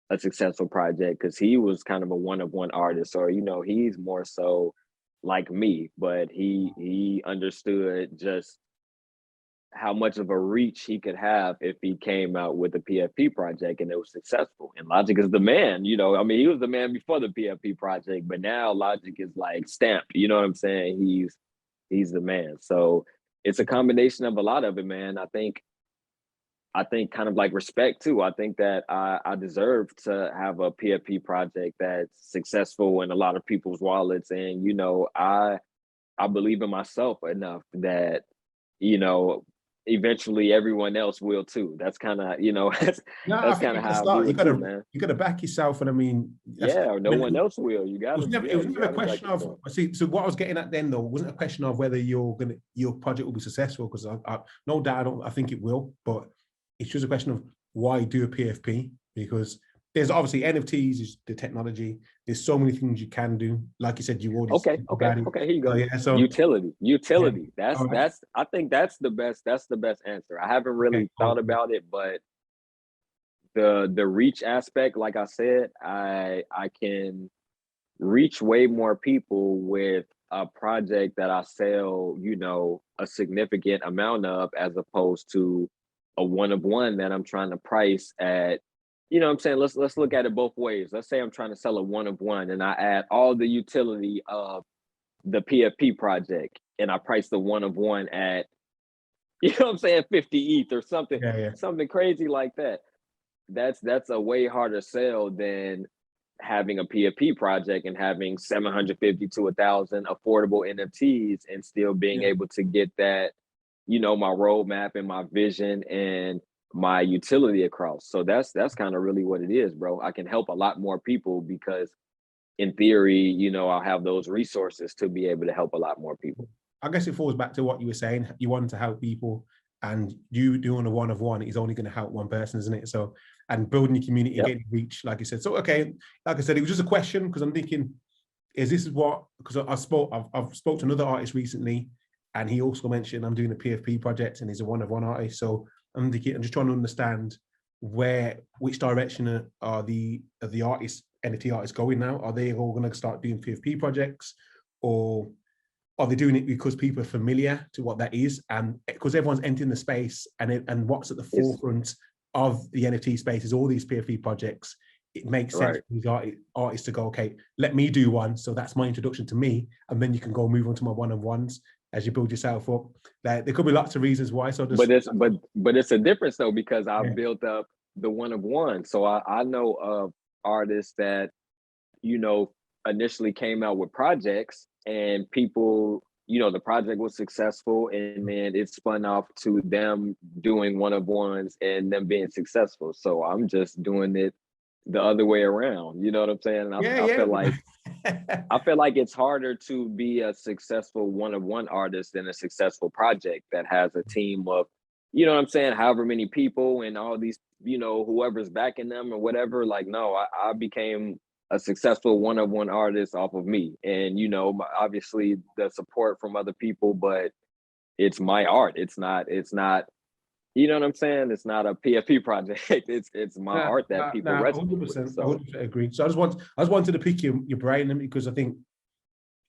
a successful project, because he was kind of a one-of-one artist, or he's more so like me, but he understood just how much of a reach he could have if he came out with a PFP project and it was successful. And Logic is the man, he was the man before the PFP project, but now Logic is like stamped, you know what I'm saying? He's the man. So it's a combination of a lot of it, man. I think kind of like respect too. I think that I deserve to have a PFP project that's successful in a lot of people's wallets. And, I believe in myself enough that, eventually everyone else will too. That's kind of, that's kind of how you gotta back yourself. And no one else will. You got to. It was never a question of, so what I was getting at then though, wasn't a question of whether your project will be successful, because I no doubt I think it will, but it's just a question of why do a PFP? Because there's obviously NFTs is the technology. There's so many things you can do. Like you said, you already okay. Here you go. So utility. Yeah. That's I think that's the best answer. I haven't really thought about it, but the reach aspect, like I said, I can reach way more people with a project that I sell, a significant amount of, as opposed to a one-of-one that I'm trying to price at. You know what I'm saying? Let's look at it both ways. Let's say I'm trying to sell a one-of-one and I add all the utility of the PFP project and I price the one-of-one at, 50 ETH or something, something crazy like that. That's a way harder sell than having a PFP project and having 750 to 1,000 affordable NFTs and still being able to get that, my roadmap and my vision and my utility across. So that's kind of really what it is, bro. I can help a lot more people because in theory, I'll have those resources to be able to help a lot more people. I guess it falls back to what you were saying. You want to help people, and you doing a one-of-one is only going to help one person, isn't it? So, and building your community, getting reach, like you said. So, okay, like I said, it was just a question because I'm thinking this is what, because I've spoke to another artist recently, and he also mentioned I'm doing a PFP project, and he's a one-of-one artist. So I'm just trying to understand which direction are the artists, NFT artists going now? Are they all going to start doing PFP projects, or are they doing it because people are familiar to what that is, and because everyone's entering the space, and what's at the forefront of the NFT space is all these PFP projects. It makes sense for these artists to go, okay, let me do one. So that's my introduction to me, and then you can go move on to my one-on-ones as you build yourself up. Like, there could be lots of reasons why. So just, but it's a difference though, because I've built up the one-of-one. So I know of artists that, you know, initially came out with projects, and people, you know, the project was successful, and then it spun off to them doing one-of-ones and them being successful. So I'm just doing it the other way around. You know what I'm saying? I feel like I feel like it's harder to be a successful one-of-one artist than a successful project that has a team of, you know what I'm saying, however many people and all these, you know, whoever's backing them or whatever. Like, no, I became a successful one-of-one artist off of me. And, you know, obviously the support from other people, but it's my art. It's not, you know what I'm saying? It's not a PFP project. It's my art that people resonate 100%, with. So 100% agree. So I just wanted to pick your brain, because I think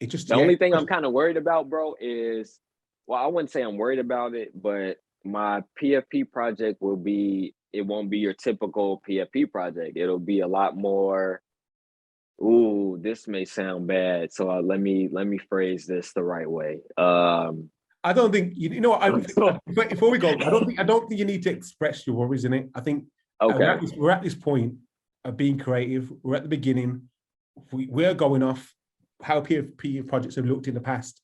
it just, the only thing I'm kind of worried about, bro, is, well, I wouldn't say I'm worried about it, but my PFP project it won't be your typical PFP project. It'll be a lot more, ooh, this may sound bad, so let me phrase this the right way. I don't think you know what. Before we go, I don't think you need to express your worries in it. I think we're at this point of being creative. We're at the beginning. We're going off how PFP projects have looked in the past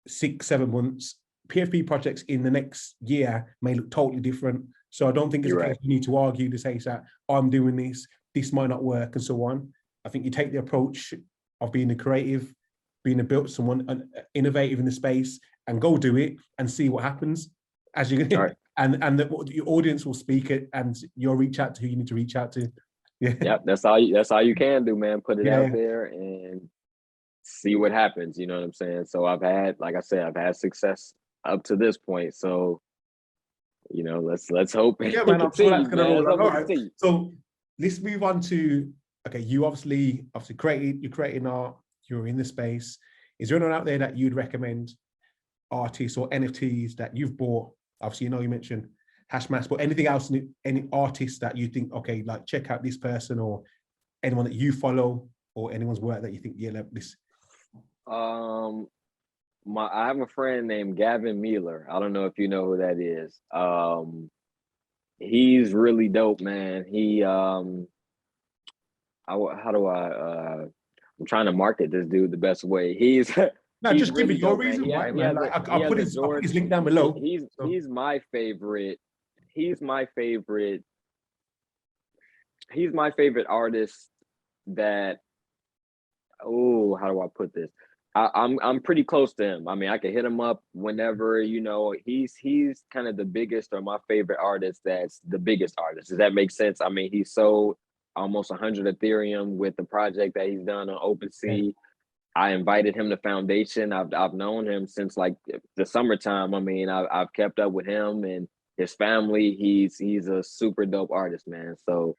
6-7 months. PFP projects in the next year may look totally different. So I don't think it's a case you need to argue to say that I'm doing this might not work, and so on. I think you take the approach of being a creative, being a built someone innovative in the space, and go do it and see what happens as you and your audience will speak it, and you'll reach out to who you need to reach out to. That's all you can do, man. Put it out there and see what happens. You know what I'm saying? So I've had success up to this point. So, you know, let's hope. Yeah, man, I'm sure that's gonna roll on. All right. So let's move on to, okay, you obviously you're creating art, you're in the space. Is there anyone out there that you'd recommend, artists or NFTs that you've bought? Obviously, you mentioned Hashmask, but anything else, any artists that you think, okay, like check out this person, or anyone that you follow, or anyone's work that you think, yeah, this. I have a friend named Gavin Mueller. I don't know if you know who that is. He's really dope, man. I'm trying to market this dude the best way. He's just give me your reason why, man. I'll put his link down below. He's my favorite. He's my favorite artist that, oh, how do I put this? I'm pretty close to him. I mean, I can hit him up whenever, you know. He's kind of the biggest, or my favorite artist that's the biggest artist. Does that make sense? I mean, he sold almost 100 Ethereum with the project that he's done on OpenSea. Yeah. I invited him to Foundation. I've known him since like the summertime. I mean, I've kept up with him and his family. He's a super dope artist, man. So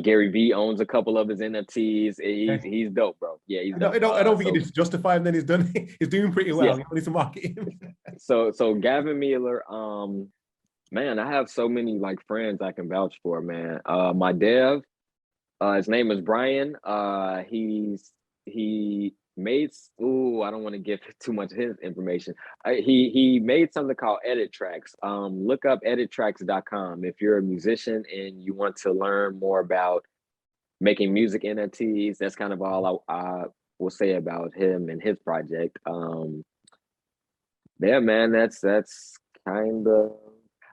Gary V owns a couple of his NFTs. He's dope, bro. Yeah, he's dope. I don't think you need to justify him. Then he's done. He's doing pretty well. Yeah. You need to market him. So Gavin Mueller, man, I have so many like friends I can vouch for, man. My dev, his name is Brian. He made, I don't want to give too much of his information. He made something called Edit Tracks. Look up edittracks.com if you're a musician and you want to learn more about making music NFTs. That's kind of all I will say about him and his project. Yeah, man, that's kind of,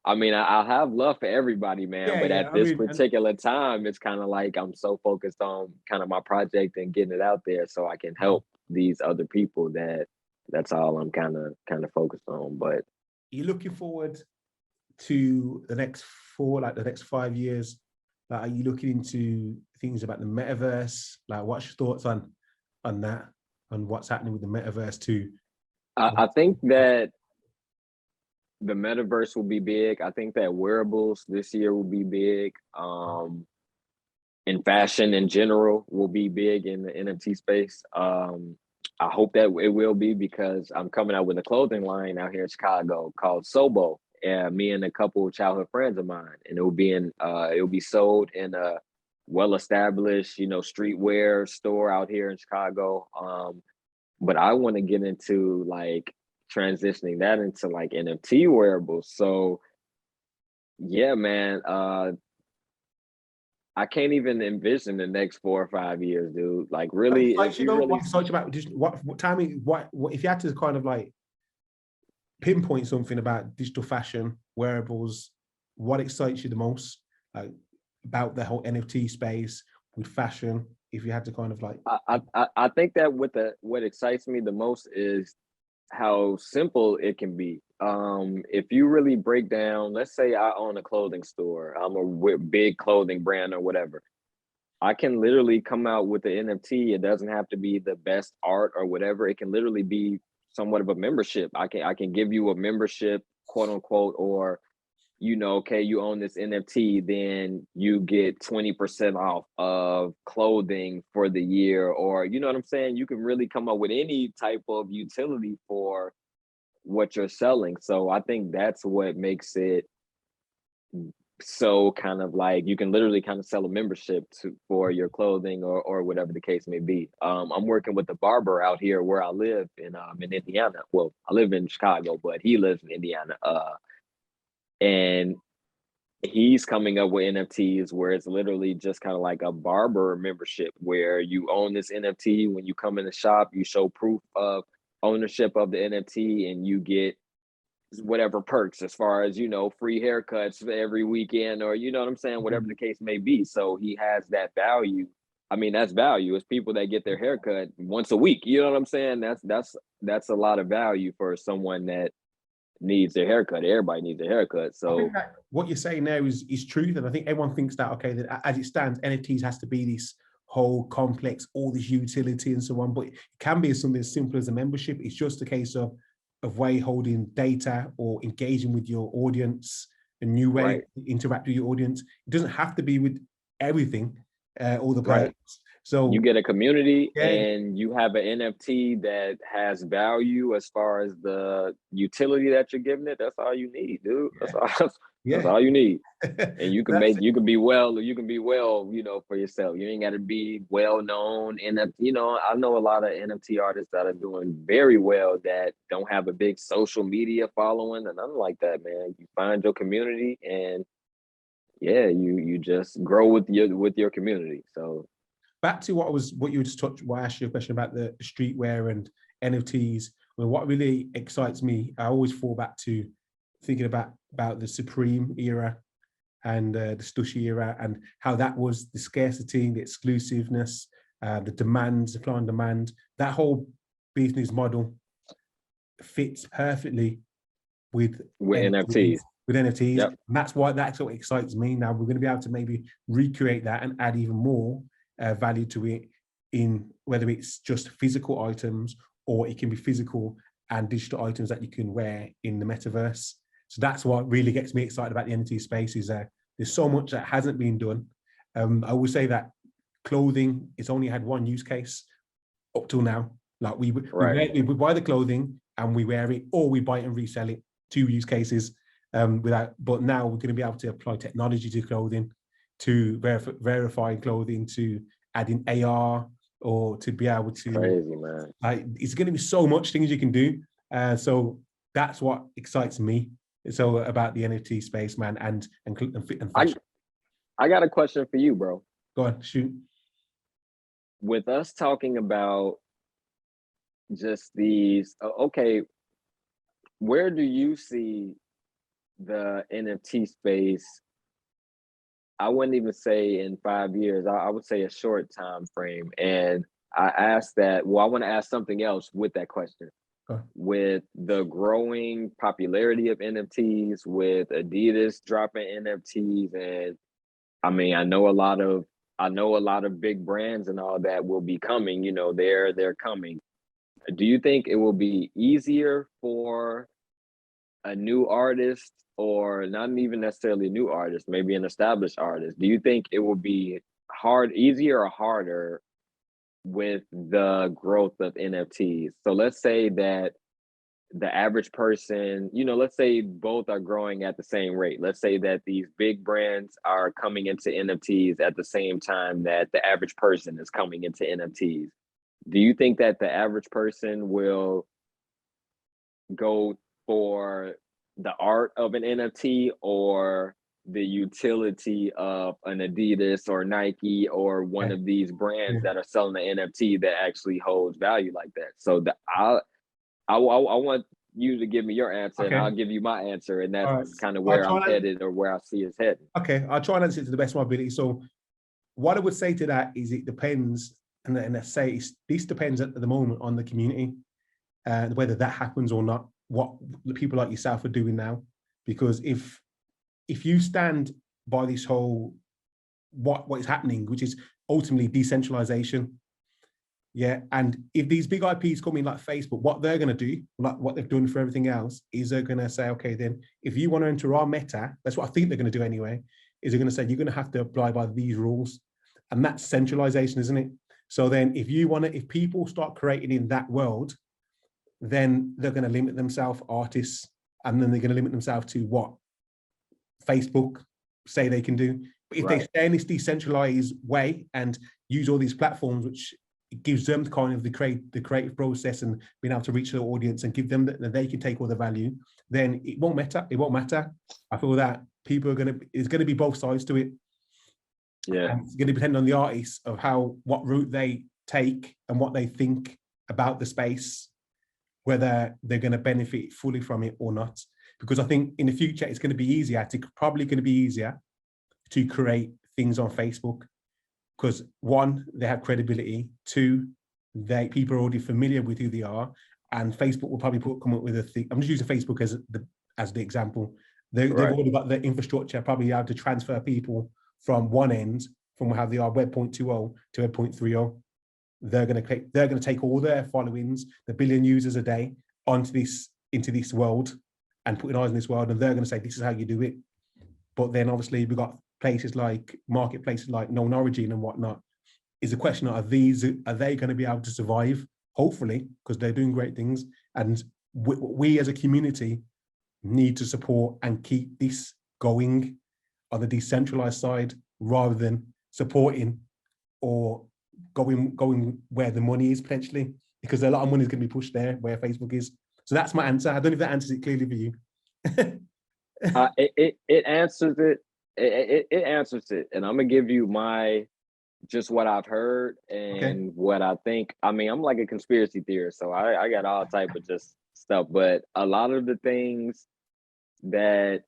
I mean, I have love for everybody, man, but at this particular time, it's kind of like I'm so focused on kind of my project and getting it out there so I can help these other people. That's all I'm kind of focused on. But you're looking forward to the next 5 years? Like, are you looking into things about the metaverse? Like, what's your thoughts on that? on what's happening with the metaverse too? I think that the metaverse will be big. I think that wearables this year will be big. And fashion in general will be big in the NFT space. I hope that it will be, because I'm coming out with a clothing line out here in Chicago called Sobo. And me and a couple of childhood friends of mine, and it will be sold in a well-established, streetwear store out here in Chicago. But I want to get into like transitioning that into like NFT wearables. So yeah, man, I can't even envision the next 4 or 5 years, dude. Like really, What excites you about what tell me what if you had to kind of like pinpoint something about digital fashion, wearables, what excites you the most, like about the whole NFT space with fashion, if you had to kind of like I think that what excites me the most is how simple it can be. If you really break down, let's say I own a clothing store, I'm a big clothing brand or whatever. I can literally come out with the NFT. It doesn't have to be the best art or whatever. It can literally be somewhat of a membership. I can give you a membership, quote unquote, or okay, you own this NFT, then you get 20% off of clothing for the year, or you know what I'm saying? You can really come up with any type of utility for what you're selling. So I think that's what makes it so kind of like you can literally kind of sell a membership for your clothing or whatever the case may be. I'm working with a barber out here where I live in Indiana. Well, I live in Chicago, but he lives in Indiana. And he's coming up with NFTs where it's literally just kind of like a barber membership where you own this NFT. When you come in the shop, you show proof of ownership of the NFT and you get whatever perks as far as, free haircuts every weekend, or you know what I'm saying, whatever the case may be. So he has that value. I mean, that's value. It's people that get their haircut once a week. You know what I'm saying? That's a lot of value for someone that needs their haircut. Everybody needs a haircut. So I think that what you're saying now is truth, and I think everyone thinks that okay, that as it stands, NFTs has to be this whole complex, all this utility and so on. But it can be something as simple as a membership. It's just a case of way holding data or engaging with your audience, a new way to interact with your audience. It doesn't have to be with everything, all the products. So you get a community and you have an NFT that has value as far as the utility that you're giving it. That's all you need, dude. That's all you need. And you can be well, for yourself. You ain't got to be well known. And I know a lot of NFT artists that are doing very well that don't have a big social media following and nothing like that, man. You find your community and you just grow with your community. So back to what you just touched, I asked you a question about the streetwear and NFTs. I mean, what really excites me, I always fall back to thinking about the Supreme era and the Stussy era, and how that was the scarcity, the exclusiveness, the demand, supply and demand. That whole business model fits perfectly with NFTs. With NFTs. Yep. And that's what excites me. Now we're going to be able to maybe recreate that and add even more value to it, in whether it's just physical items or it can be physical and digital items that you can wear in the metaverse. So that's what really gets me excited about the NFT space, is there's so much that hasn't been done. I would say that clothing, it's only had one use case up till now. Like we buy the clothing and we wear it, or we buy it and resell it. 2 use cases. But now we're going to be able to apply technology to clothing, to verifying clothing, to adding AR, or to be able to. Crazy, man. Like, it's going to be so much things you can do. So that's what excites me. So about the NFT space, man, and fashion. I got a question for you, bro. Go on, shoot. With us talking about just these, okay, where do you see the NFT space? I wouldn't even say in 5 years. I would say a short time frame. And I asked that. Well, I want to ask something else with that question. With the growing popularity of NFTs, with Adidas dropping NFTs, and I mean, I know a lot of big brands and all that will be coming. They're coming. Do you think it will be easier for a new artist, or not even necessarily a new artist, maybe an established artist? Do you think it will be easier or harder with the growth of NFTs? So let's say that the average person, let's say both are growing at the same rate. Let's say that these big brands are coming into NFTs at the same time that the average person is coming into NFTs. Do you think that the average person will go for the art of an NFT or the utility of an Adidas or Nike or one Yeah, of these brands yeah. that are selling the NFT that actually holds value like that? So I want you to give me your answer, and Okay. I'll give you my answer, and All right. that's kind of I'll where I'm try and headed, or where I see us heading. okay. I'll try and answer it to the best of my ability. So what I would say to that is it depends, and I say this depends at the moment on the community and whether that happens or not. What the people like yourself are doing now, because if you stand by this whole what is happening, which is ultimately decentralization. Yeah, and if these big IPs come in like Facebook, what they're going to do, like what they've done for everything else, is they're going to say, okay, then if you want to enter our meta, that's what I think they're going to do anyway, is they're going to say you're going to have to apply by these rules, and that's centralization, isn't it? So then, if people start creating in that world, then they're going to limit themselves, artists, and then they're going to limit themselves to what Facebook say they can do. But if they stay in this decentralized way and use all these platforms, which gives them kind of the creative process and being able to reach their audience and give them that they can take all the value, then it won't matter. It won't matter. I feel that people it's going to be both sides to it. Yeah. And it's going to depend on the artists of what route they take and what they think about the space, whether they're going to benefit fully from it or not. Because I think in the future, it's going to be probably going to be easier to create things on Facebook. Because one, they have credibility. Two, people are already familiar with who they are. And Facebook will probably come up with a thing. I'm just using Facebook as the example. They've already got the infrastructure, probably able to transfer people from one end, from how they are Web 0.20 to Web 0.30. They're going to take all their followings, the billion users a day, into this world and putting eyes on this world, and they're going to say this is how you do it. But then obviously we've got marketplaces like Known Origin and whatnot. Is the question, are they going to be able to survive? Hopefully, because they're doing great things, and we as a community need to support and keep this going on the decentralized side, rather than supporting or going where the money is potentially, because a lot of money is going to be pushed there where Facebook is. So that's my answer. I don't know if that answers it clearly for you. It answers it. It answers it, and I'm gonna give you just what I've heard and what I think. I mean, I'm like a conspiracy theorist, so I got all type of just stuff, but a lot of the things that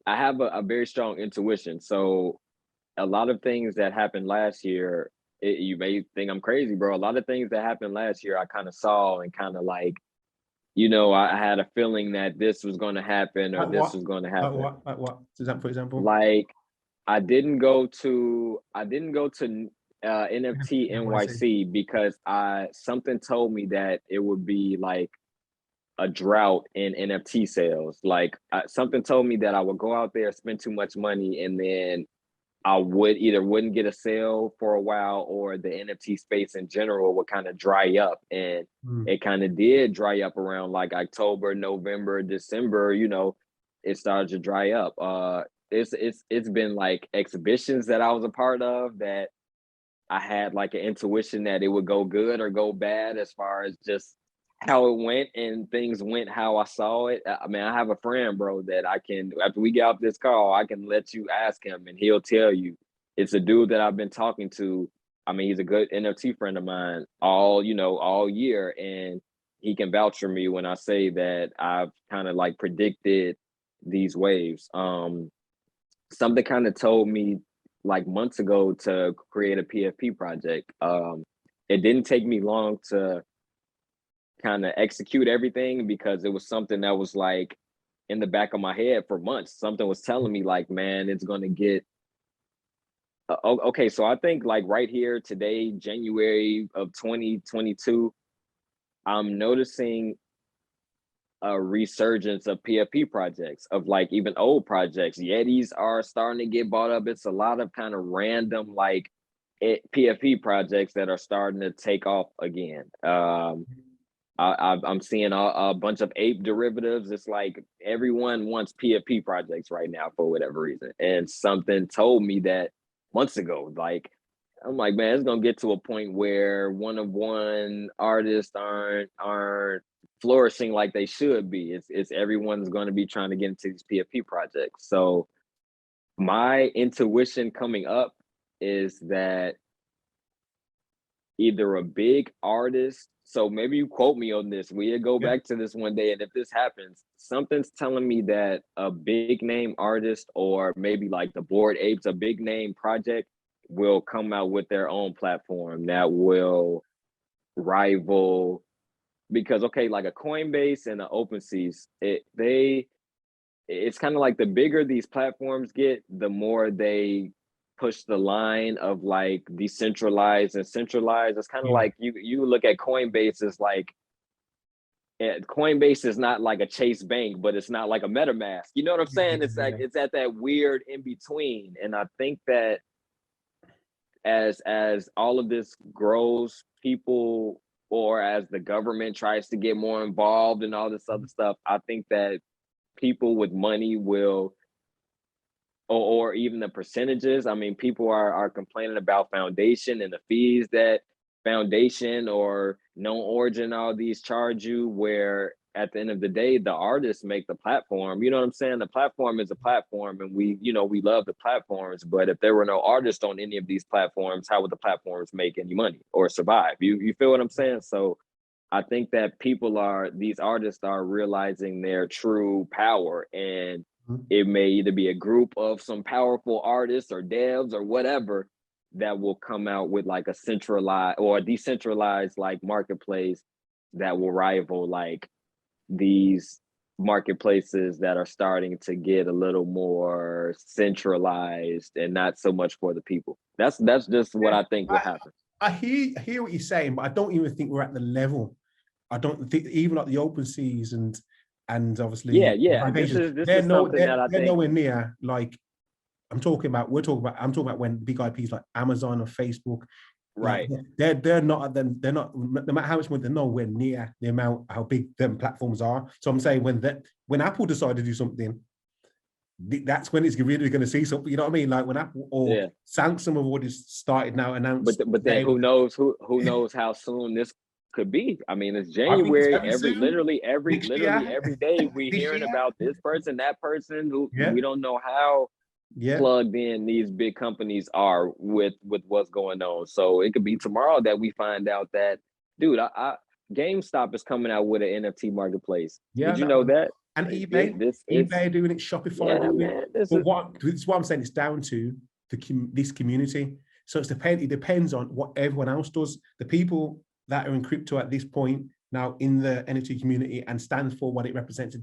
I have a very strong intuition. So a lot of things that happened last year, you may think I'm crazy, bro. A lot of things that happened last year, I kind of saw and kind of like, I had a feeling that this was going to happen, or this was going to happen. Like what? For example? Like I didn't go to NFT NYC because something told me that it would be like a drought in NFT sales. Like something told me that I would go out there, spend too much money, and then I wouldn't get a sale for a while, or the NFT space in general would kind of dry up. And it kind of did dry up around like October, November, December, it started to dry up. It's been like exhibitions that I was a part of that I had like an intuition that it would go good or go bad as far as just how it went, and things went how I saw it. I mean, I have a friend, bro, that I can, after we get off this call, I can let you ask him and he'll tell you. It's a dude that I've been talking to. I mean, he's a good NFT friend of mine all year, and he can vouch for me when I say that I've kind of like predicted these waves. Something kind of told me like months ago to create a PFP project. It didn't take me long to kind of execute everything, because it was something that was like in the back of my head for months. Something was telling me like, man, it's going to get okay. So I think like right here today, January of 2022, I'm noticing a resurgence of PFP projects, of like even old projects. Yetis are starting to get bought up. It's a lot of kind of random like PFP projects that are starting to take off again. I'm seeing a bunch of ape derivatives. It's like everyone wants PFP projects right now for whatever reason. And something told me that months ago. Like, I'm like, man, it's gonna get to a point where one artists aren't flourishing like they should be. It's everyone's going to be trying to get into these PFP projects. So my intuition coming up is that either a big artist, so maybe you quote me on this, we'll go back to this one day, and if this happens, something's telling me that a big name artist, or maybe like the Bored Apes, a big name project, will come out with their own platform that will rival, because okay, like a Coinbase and an OpenSea, it's kind of like the bigger these platforms get, the more they push the line of like decentralized and centralized. It's kind of like you look at Coinbase as like, Coinbase is not like a Chase Bank, but it's not like a MetaMask. You know what I'm saying? It's like it's at that weird in between. And I think that as all of this grows, people, or as the government tries to get more involved and all this other stuff, I think that people with money will, or even the percentages. I mean, people are complaining about foundation and the fees that foundation or known origin, all these charge you, where at the end of the day, the artists make the platform. You know what I'm saying? The platform is a platform, and we love the platforms, but if there were no artists on any of these platforms, how would the platforms make any money or survive? You feel what I'm saying? So I think that these artists are realizing their true power, and it may either be a group of some powerful artists or devs or whatever that will come out with like a centralized or a decentralized like marketplace that will rival like these marketplaces that are starting to get a little more centralized and not so much for the people. That's just what I think will happen. I hear what you're saying, but I don't even think we're at the level. I don't think even like the OpenSeas and obviously This is something that I think nowhere near like I'm talking about when big IPs like Amazon or Facebook, right? Like, they're not no matter how much money, they're nowhere near the amount how big them platforms are. So I'm saying when Apple decided to do something, that's when it's really going to see something. You know what I mean? Like when Apple or Samsung have already started now announced. But then who knows how soon this could be? I mean, it's January. Literally every day we hearing about this person, that person who we don't know how plugged in these big companies are with what's going on. So it could be tomorrow that we find out that, dude, GameStop is coming out with an NFT marketplace. Did you know that? And eBay, eBay doing it, Shopify doing it. But what I'm saying, it's down to this community. So it depends on what everyone else does. The people that are in crypto at this point now in the NFT community and stands for what it represents,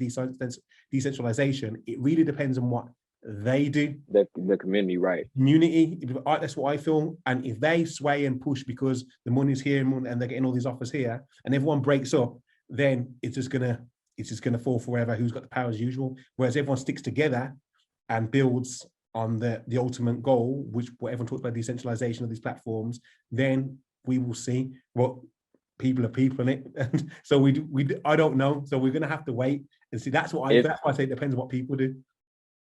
decentralization, it really depends on what they do. The community, right? Community, that's what I feel. And if they sway and push because the money's here and they're getting all these offers here, and everyone breaks up, then it's just gonna fall forever. Who's got the power as usual? Whereas everyone sticks together and builds on the ultimate goal, which what everyone talks about, decentralization of these platforms, then we will see what people are in it. And so I don't know. So we're gonna have to wait and see. That's why I say it depends on what people do.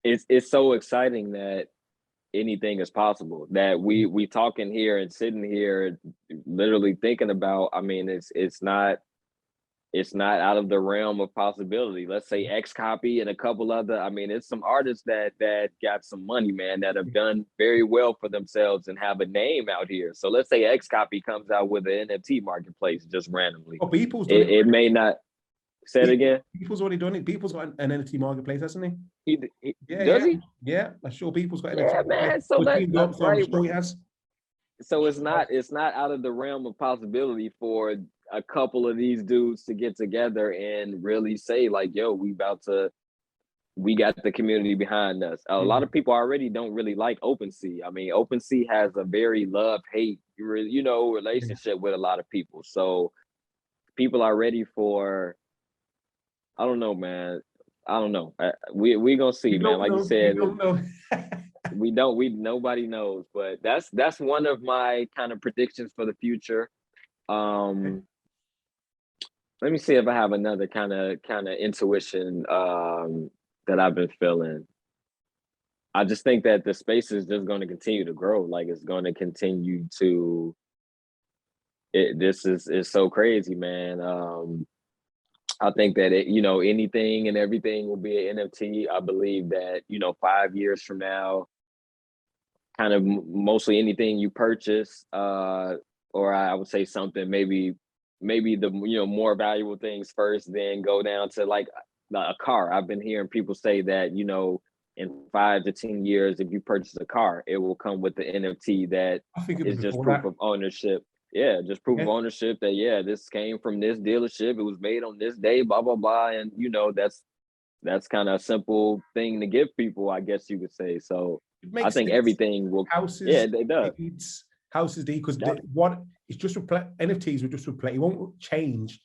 It's so exciting that anything is possible, that we talking here and sitting here literally thinking about. I mean, it's not out of the realm of possibility. Let's say X Copy and a couple other, I mean, it's some artists that got some money, man, that have done very well for themselves and have a name out here. So let's say X Copy comes out with an NFT marketplace just randomly. Oh, it may not. Say it again. People's already done it. People's got an NFT marketplace, hasn't he? Does he? Yeah, I'm sure People's got NFT. Man. So that's right. Sure he has. So it's not out of the realm of possibility for a couple of these dudes to get together and really say like, yo, we got the community behind us. A lot of people already don't really like OpenSea. I mean, OpenSea has a very love-hate, relationship with a lot of people. So people are ready for, I don't know, man. I don't know. We gonna see, man. Like you said, we don't know. Nobody knows, but that's one of my kind of predictions for the future. Let me see if I have another kind of intuition that I've been feeling. I just think that the space is just going to continue to grow. Like it's going to continue to. This is so crazy, man. I think that anything and everything will be an NFT. I believe that 5 years from now, kind of mostly anything you purchase, or I would say something maybe the more valuable things first, then go down to like a car. I've been hearing people say that in 5 to 10 years, if you purchase a car, it will come with the NFT that is just proof of ownership. Yeah, just proof of ownership that this came from this dealership. It was made on this day, blah blah blah, and that's kind of a simple thing to give people, I guess you could say. So I think everything will. Houses, it does. Deeds, houses, because what it's just NFTs will just replace. It won't change.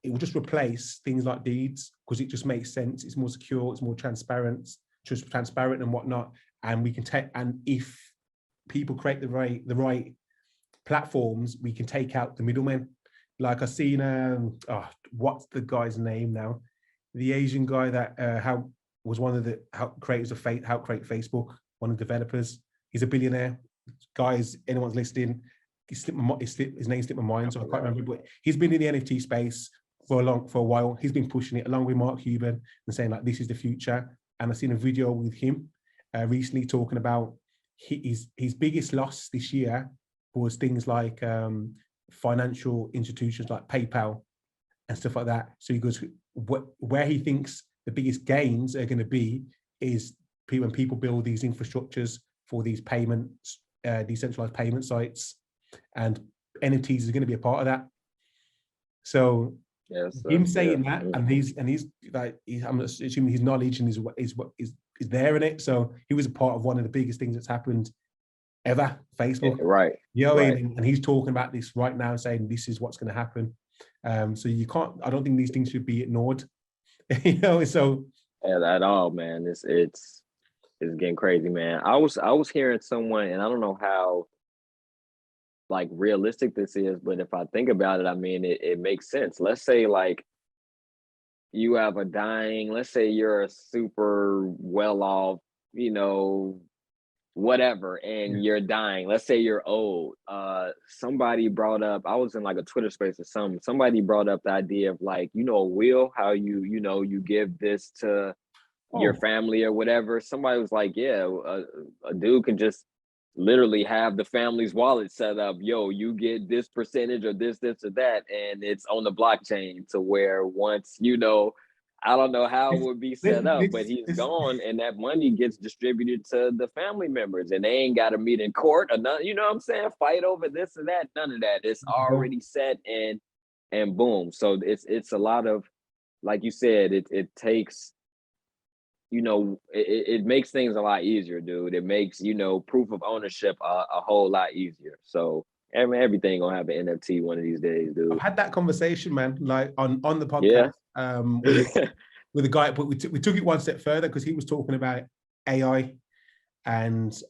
It will just replace things like deeds because it just makes sense. It's more secure. It's more transparent, and whatnot. And we can take. And if people create the right platforms, we can take out the middlemen. Like I've seen, what's the guy's name now? The Asian guy that was one of the creators of create Facebook, one of the developers. He's a billionaire. Guys, anyone's listening, his name slipped my mind, so I can't remember. But he's been in the NFT space for a while. He's been pushing it along with Mark Cuban and saying like this is the future. And I've seen a video with him recently talking about his biggest loss this year was things like financial institutions like PayPal and stuff like that. So he goes, where he thinks the biggest gains are going to be is when people build these infrastructures for these payments, decentralized payment sites, and NFTs is going to be a part of that. So him saying that, and he's like, I'm assuming his knowledge and is there in it. So he was a part of one of the biggest things that's happened ever, Facebook. Right. Right. And he's talking about this right now, saying this is what's going to happen. So you can't. I don't think these things should be ignored. So at all, man. It's getting crazy, man. I was hearing someone, and I don't know how like realistic this is, but if I think about it, I mean, it makes sense. Let's say like you have let's say you're a super well off, whatever, and you're dying. Let's say you're old. Somebody brought up, I was in like a Twitter space or something. Somebody brought up the idea of like, a will, how you give this to your family or whatever. Somebody was like, a dude can just literally have the family's wallet set up. You get this percentage or this or that, and it's on the blockchain to where once I don't know how it would be set up, but he's gone, and that money gets distributed to the family members, and they ain't got to meet in court or none. You know what I'm saying? Fight over this or that. None of that. It's already set, and boom. So it's a lot of, like you said, it takes. It makes things a lot easier, dude. It makes proof of ownership a whole lot easier. So everything gonna have an NFT one of these days, dude. I've had that conversation, man, like on the podcast. With a guy, but we took it one step further because he was talking about AI and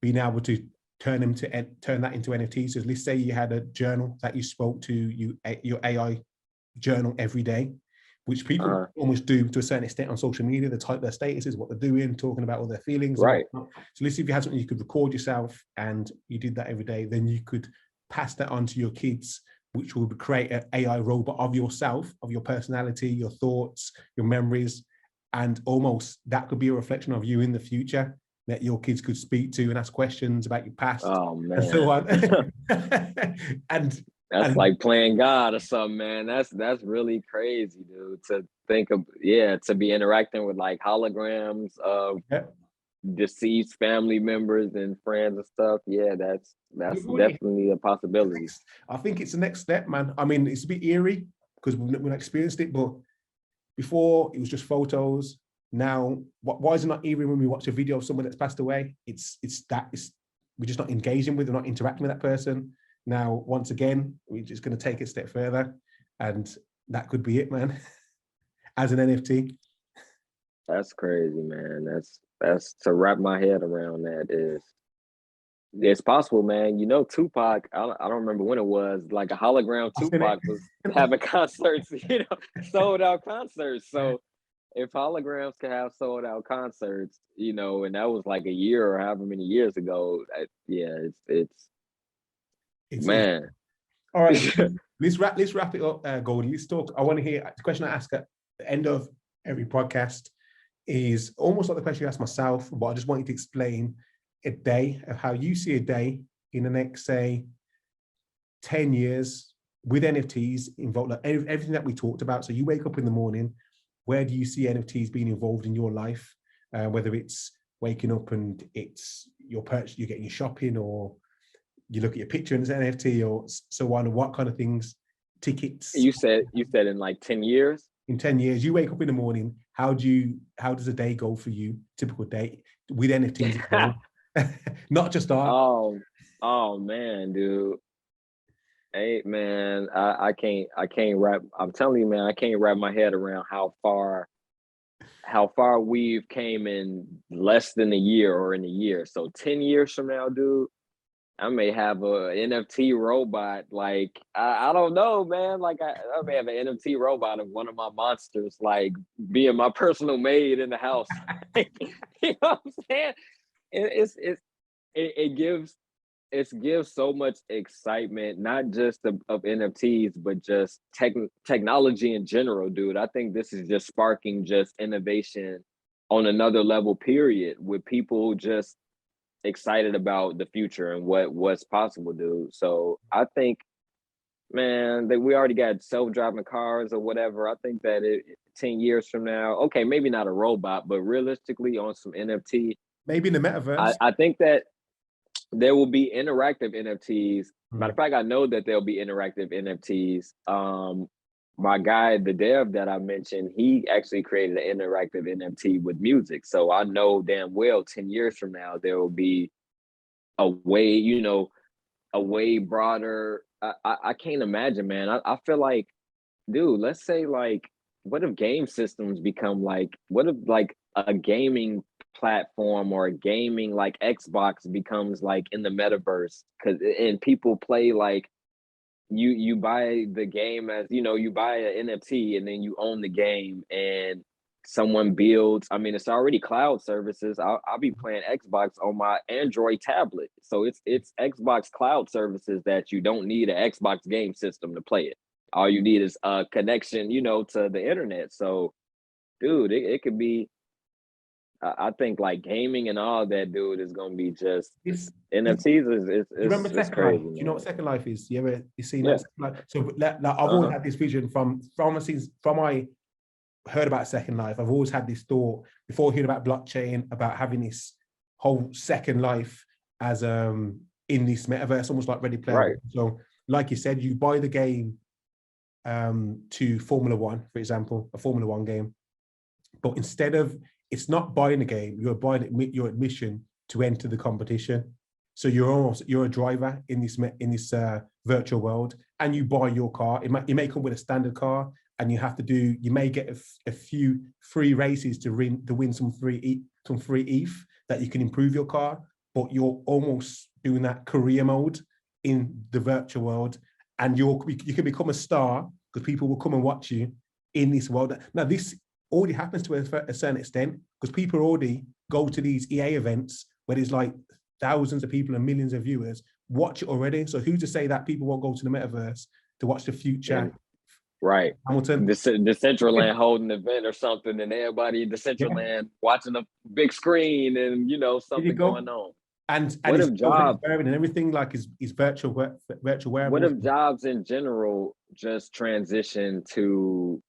being able to turn that into NFTs. So let's say you had a journal that you spoke to your AI journal every day, which people almost do to a certain extent on social media. They type their statuses, what they're doing, talking about all their feelings. Right. So let's say if you had something you could record yourself and you did that every day, then you could pass that on to your kids, which would create an AI robot of yourself, of your personality, your thoughts, your memories, and almost that could be a reflection of you in the future that your kids could speak to and ask questions about your past and so on. and that's like playing God or something, man. That's really crazy, dude, to think of, to be interacting with like holograms of deceased family members and friends and stuff. That's definitely a possibility. I think it's the next step, man. I mean, it's a bit eerie because we've not experienced it, but before it was just photos. Now, why is it not eerie when we watch a video of someone that's passed away? We're just not engaging with, we're not interacting with that person. Now, once again, we're just going to take it a step further. and that could be it, man. As an NFT. That's crazy, man. That's to wrap my head around that is it's possible, man. You know, Tupac, I don't remember when it was, like a hologram Tupac was having concerts, you know, sold out concerts. So if holograms can have sold out concerts, you know, and that was like a year or however many years ago, yeah, it's man. All right, let's wrap it up, Goldie. Let's talk. I want to hear the question I ask at the end of every podcast is almost like the question I ask myself, but I just want you to explain a day of how you see a day in the next, say, 10 years with NFTs involved, like everything that we talked about. So you wake up in the morning, where do you see NFTs being involved in your life? Whether it's waking up and it's your purchase, you're getting your shopping, or you look at your picture and it's NFT, or so on, and what kind of things, tickets. You said in like 10 years? In 10 years, you wake up in the morning, how does a day go for you? Typical day with NFTs. Not just art. Oh man, dude. Hey man, I can't wrap, I'm telling you, man, I can't wrap my head around how far we've came in less than a year or in a year. So 10 years from now, dude, I may have a NFT robot. Like, I don't know, man. Like I may have an NFT robot of one of my monsters, like being my personal maid in the house. You know what I'm saying? It gives so much excitement, not just of NFTs, but just technology in general, dude. I think this is just sparking just innovation on another level, period, with people just excited about the future and what's possible, dude. So I think, man, that we already got self-driving cars or whatever. I think that 10 years from now, okay, maybe not a robot, but realistically on some NFT, maybe in the metaverse. I think that there will be interactive NFTs. Matter of fact, I know that there'll be interactive NFTs. My guy, the dev that I mentioned, he actually created an interactive NFT with music. So I know damn well 10 years from now, there will be a way, you know, a way broader. I can't imagine, man. I feel like, dude, let's say like, what if game systems become like, what if like a gaming platform or a gaming like Xbox becomes like in the metaverse, and people play like, you buy the game, as you know, you buy an NFT and then you own the game, and someone builds, I mean, it's already cloud services. I'll be playing Xbox on my Android tablet. So it's Xbox cloud services that you don't need an Xbox game system to play it. All you need is a connection, you know, to the internet. So dude, it could be, I think like gaming and all that, dude, is gonna be just NFTs. You remember Second crazy, Life? Do you know what Second Life is? You seen yeah. that? So like, I've always had this vision from I heard about Second Life. I've always had this thought before hearing about blockchain, about having this whole Second Life as in this metaverse, almost like Ready Player One. So like you said, you buy the game to Formula One, for example, a Formula One game, but instead of, it's not buying the game, you're buying your admission to enter the competition. So you're a driver in this virtual world, and you buy your car. It may come with a standard car, and you may get a few free races to win some free ETH that you can improve your car. But you're almost doing that career mode in the virtual world, and you can become a star because people will come and watch you in this world. Now this already happens to a certain extent, because people already go to these EA events where there's like thousands of people and millions of viewers watch it already. So who's to say that people won't go to the metaverse to watch the future? Right. Hamilton. Decentraland holding an event or something, and everybody in Decentraland watching a big screen, and you know, something going on. And what if jobs and everything like is virtual wearables? What if jobs in general just transition to,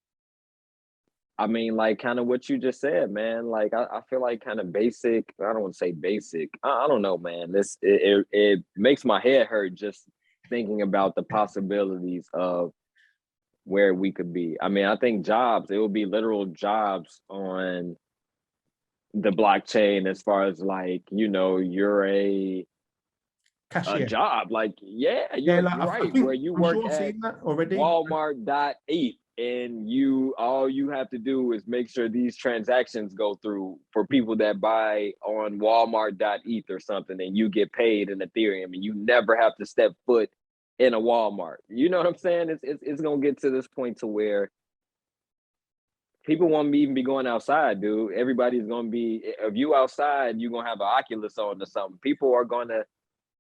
I mean, like kind of what you just said, man. Like I feel like kind of basic. I don't want to say basic. I don't know, man. It makes my head hurt just thinking about the possibilities of where we could be. I mean, I think jobs, it will be literal jobs on the blockchain, as far as like, you know, you're a cashier. job. Like, yeah, Yeah, you're like, right. I think, Where you I'm work sure I've at seen that already. Walmart.eth, and all you have to do is make sure these transactions go through for people that buy on Walmart.eth or something, and you get paid in Ethereum, and you never have to step foot in a Walmart. You know what I'm saying? It's gonna get to this point to where people won't even be going outside, dude. Everybody's gonna be, if you outside, you're gonna have an Oculus on or something. People are gonna,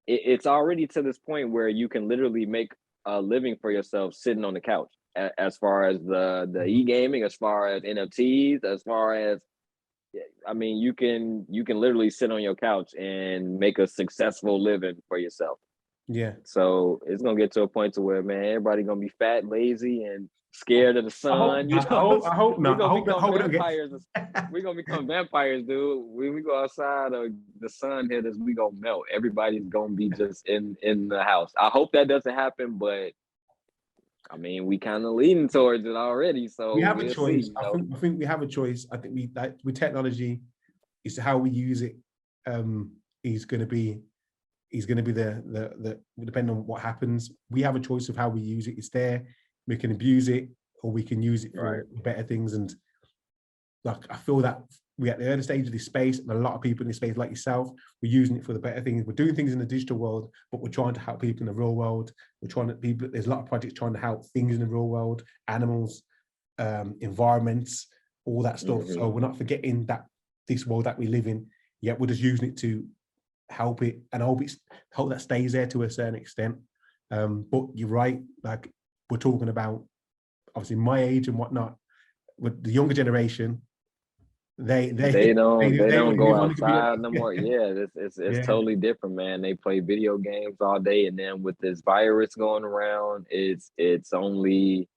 it's already to this point where you can literally make a living for yourself sitting on the couch, as far as the e-gaming, as far as NFTs, as far as, I mean, you can literally sit on your couch and make a successful living for yourself. Yeah. So it's gonna get to a point to where, man, everybody gonna be fat, lazy, and scared of the sun. I hope We're not. gonna become It vampires. We're gonna become vampires, dude. When we go outside or the sun hit us, we gonna melt. Everybody's gonna be just in the house. I hope that doesn't happen, but I mean, we kind of leaning towards it already. So we have a we'll choice. see. I think we have a choice. I think we, like, with technology, it's how we use it. Is going to be the depending on what happens. We have a choice of how we use it. It's there. We can abuse it, or we can use it for better things. And like, I feel that we're at the early stage of this space, and a lot of people in this space, like yourself, we're using it for the better things. We're doing things in the digital world, but we're trying to help people in the real world. We're trying to people. There's a lot of projects trying to help things in the real world, animals, environments, all that stuff. So we're not forgetting that this world that we live in, yet we're just using it to help it, and I hope that stays there to a certain extent. But you're right, like, we're talking about obviously my age and whatnot. With the younger generation, they don't go on the computer. outside no more. Yeah, it's totally different, man. They play video games all day, and then with this virus going around, it's only,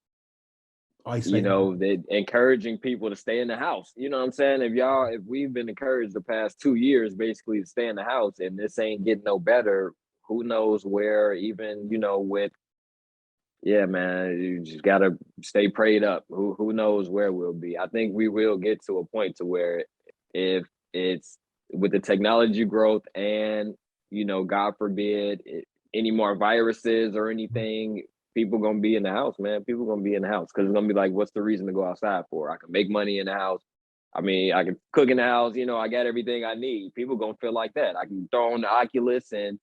you know, they encouraging people to stay in the house. You know what I'm saying? If we've been encouraged the past 2 years basically to stay in the house, and this ain't getting no better, who knows where, even, you know, with, yeah, man, you just gotta stay prayed up. Who knows where we'll be. I think we will get to a point to where, if it's with the technology growth and, you know, God forbid, any more viruses or anything, people gonna be in the house, man. People gonna be in the house, because it's gonna be like, what's the reason to go outside for? I can make money in the house. I mean, I can cook in the house. You know, I got everything I need. People gonna feel like that. I can throw on the Oculus and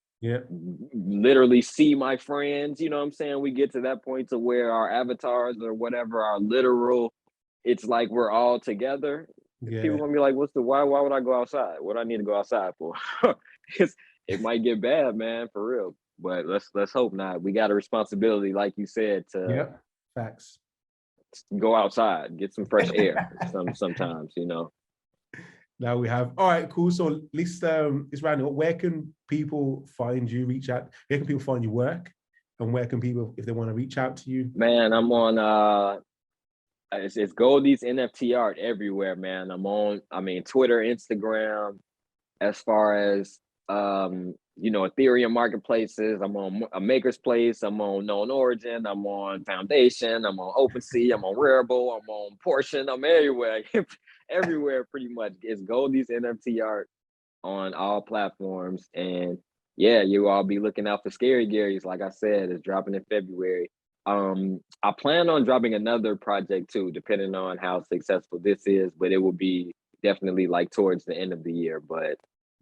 literally see my friends. You know what I'm saying? We get to that point to where our avatars or whatever, our literal, it's like we're all together. People gonna be like, why would I go outside? What do I need to go outside for? It might get bad, man, for real. But let's hope not. We got a responsibility, like you said, to facts, go outside, get some fresh air sometimes, you know. Now we have, all right, cool. So let's round it up. Where can people find you, reach out? Where can people find your work? And where can people, if they want to reach out to you? Man, I'm on it's Goldie's NFT art everywhere, man. I'm on, I mean, Twitter, Instagram, as far as you know, Ethereum marketplaces. I'm on a Maker's Place. I'm on Known Origin. I'm on Foundation. I'm on OpenSea. I'm on Rarible. I'm on Portion. I'm everywhere. Everywhere, pretty much. It's Goldie's NFT art on all platforms. And yeah, you all be looking out for Scarygarys. Like I said, it's dropping in February. I plan on dropping another project too, depending on how successful this is, but it will be definitely like towards the end of the year. But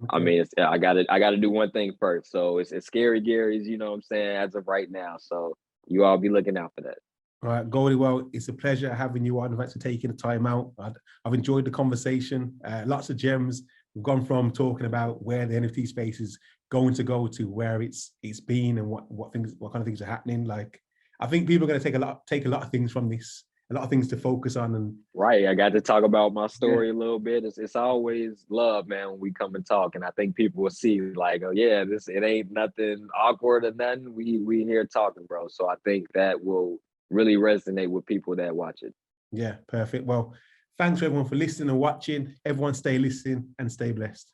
I mean, I gotta do one thing first. So it's Scarygarys, you know what I'm saying, as of right now. So you all be looking out for that. All right, Goldie, well, it's a pleasure having you on. Thanks for taking the time out. I've enjoyed the conversation. Lots of gems. We've gone from talking about where the NFT space is going to go to where it's been, and what kind of things are happening. Like, I think people are going to take a lot of things from this, a lot of things to focus on. And right, I got to talk about my story a little bit. It's always love, man, when we come and talk, and I think people will see like, oh yeah, it ain't nothing awkward or nothing. We here talking, bro. So I think that will really resonate with people that watch it. Yeah, perfect. Well, thanks everyone for listening and watching. Everyone stay listening and stay blessed.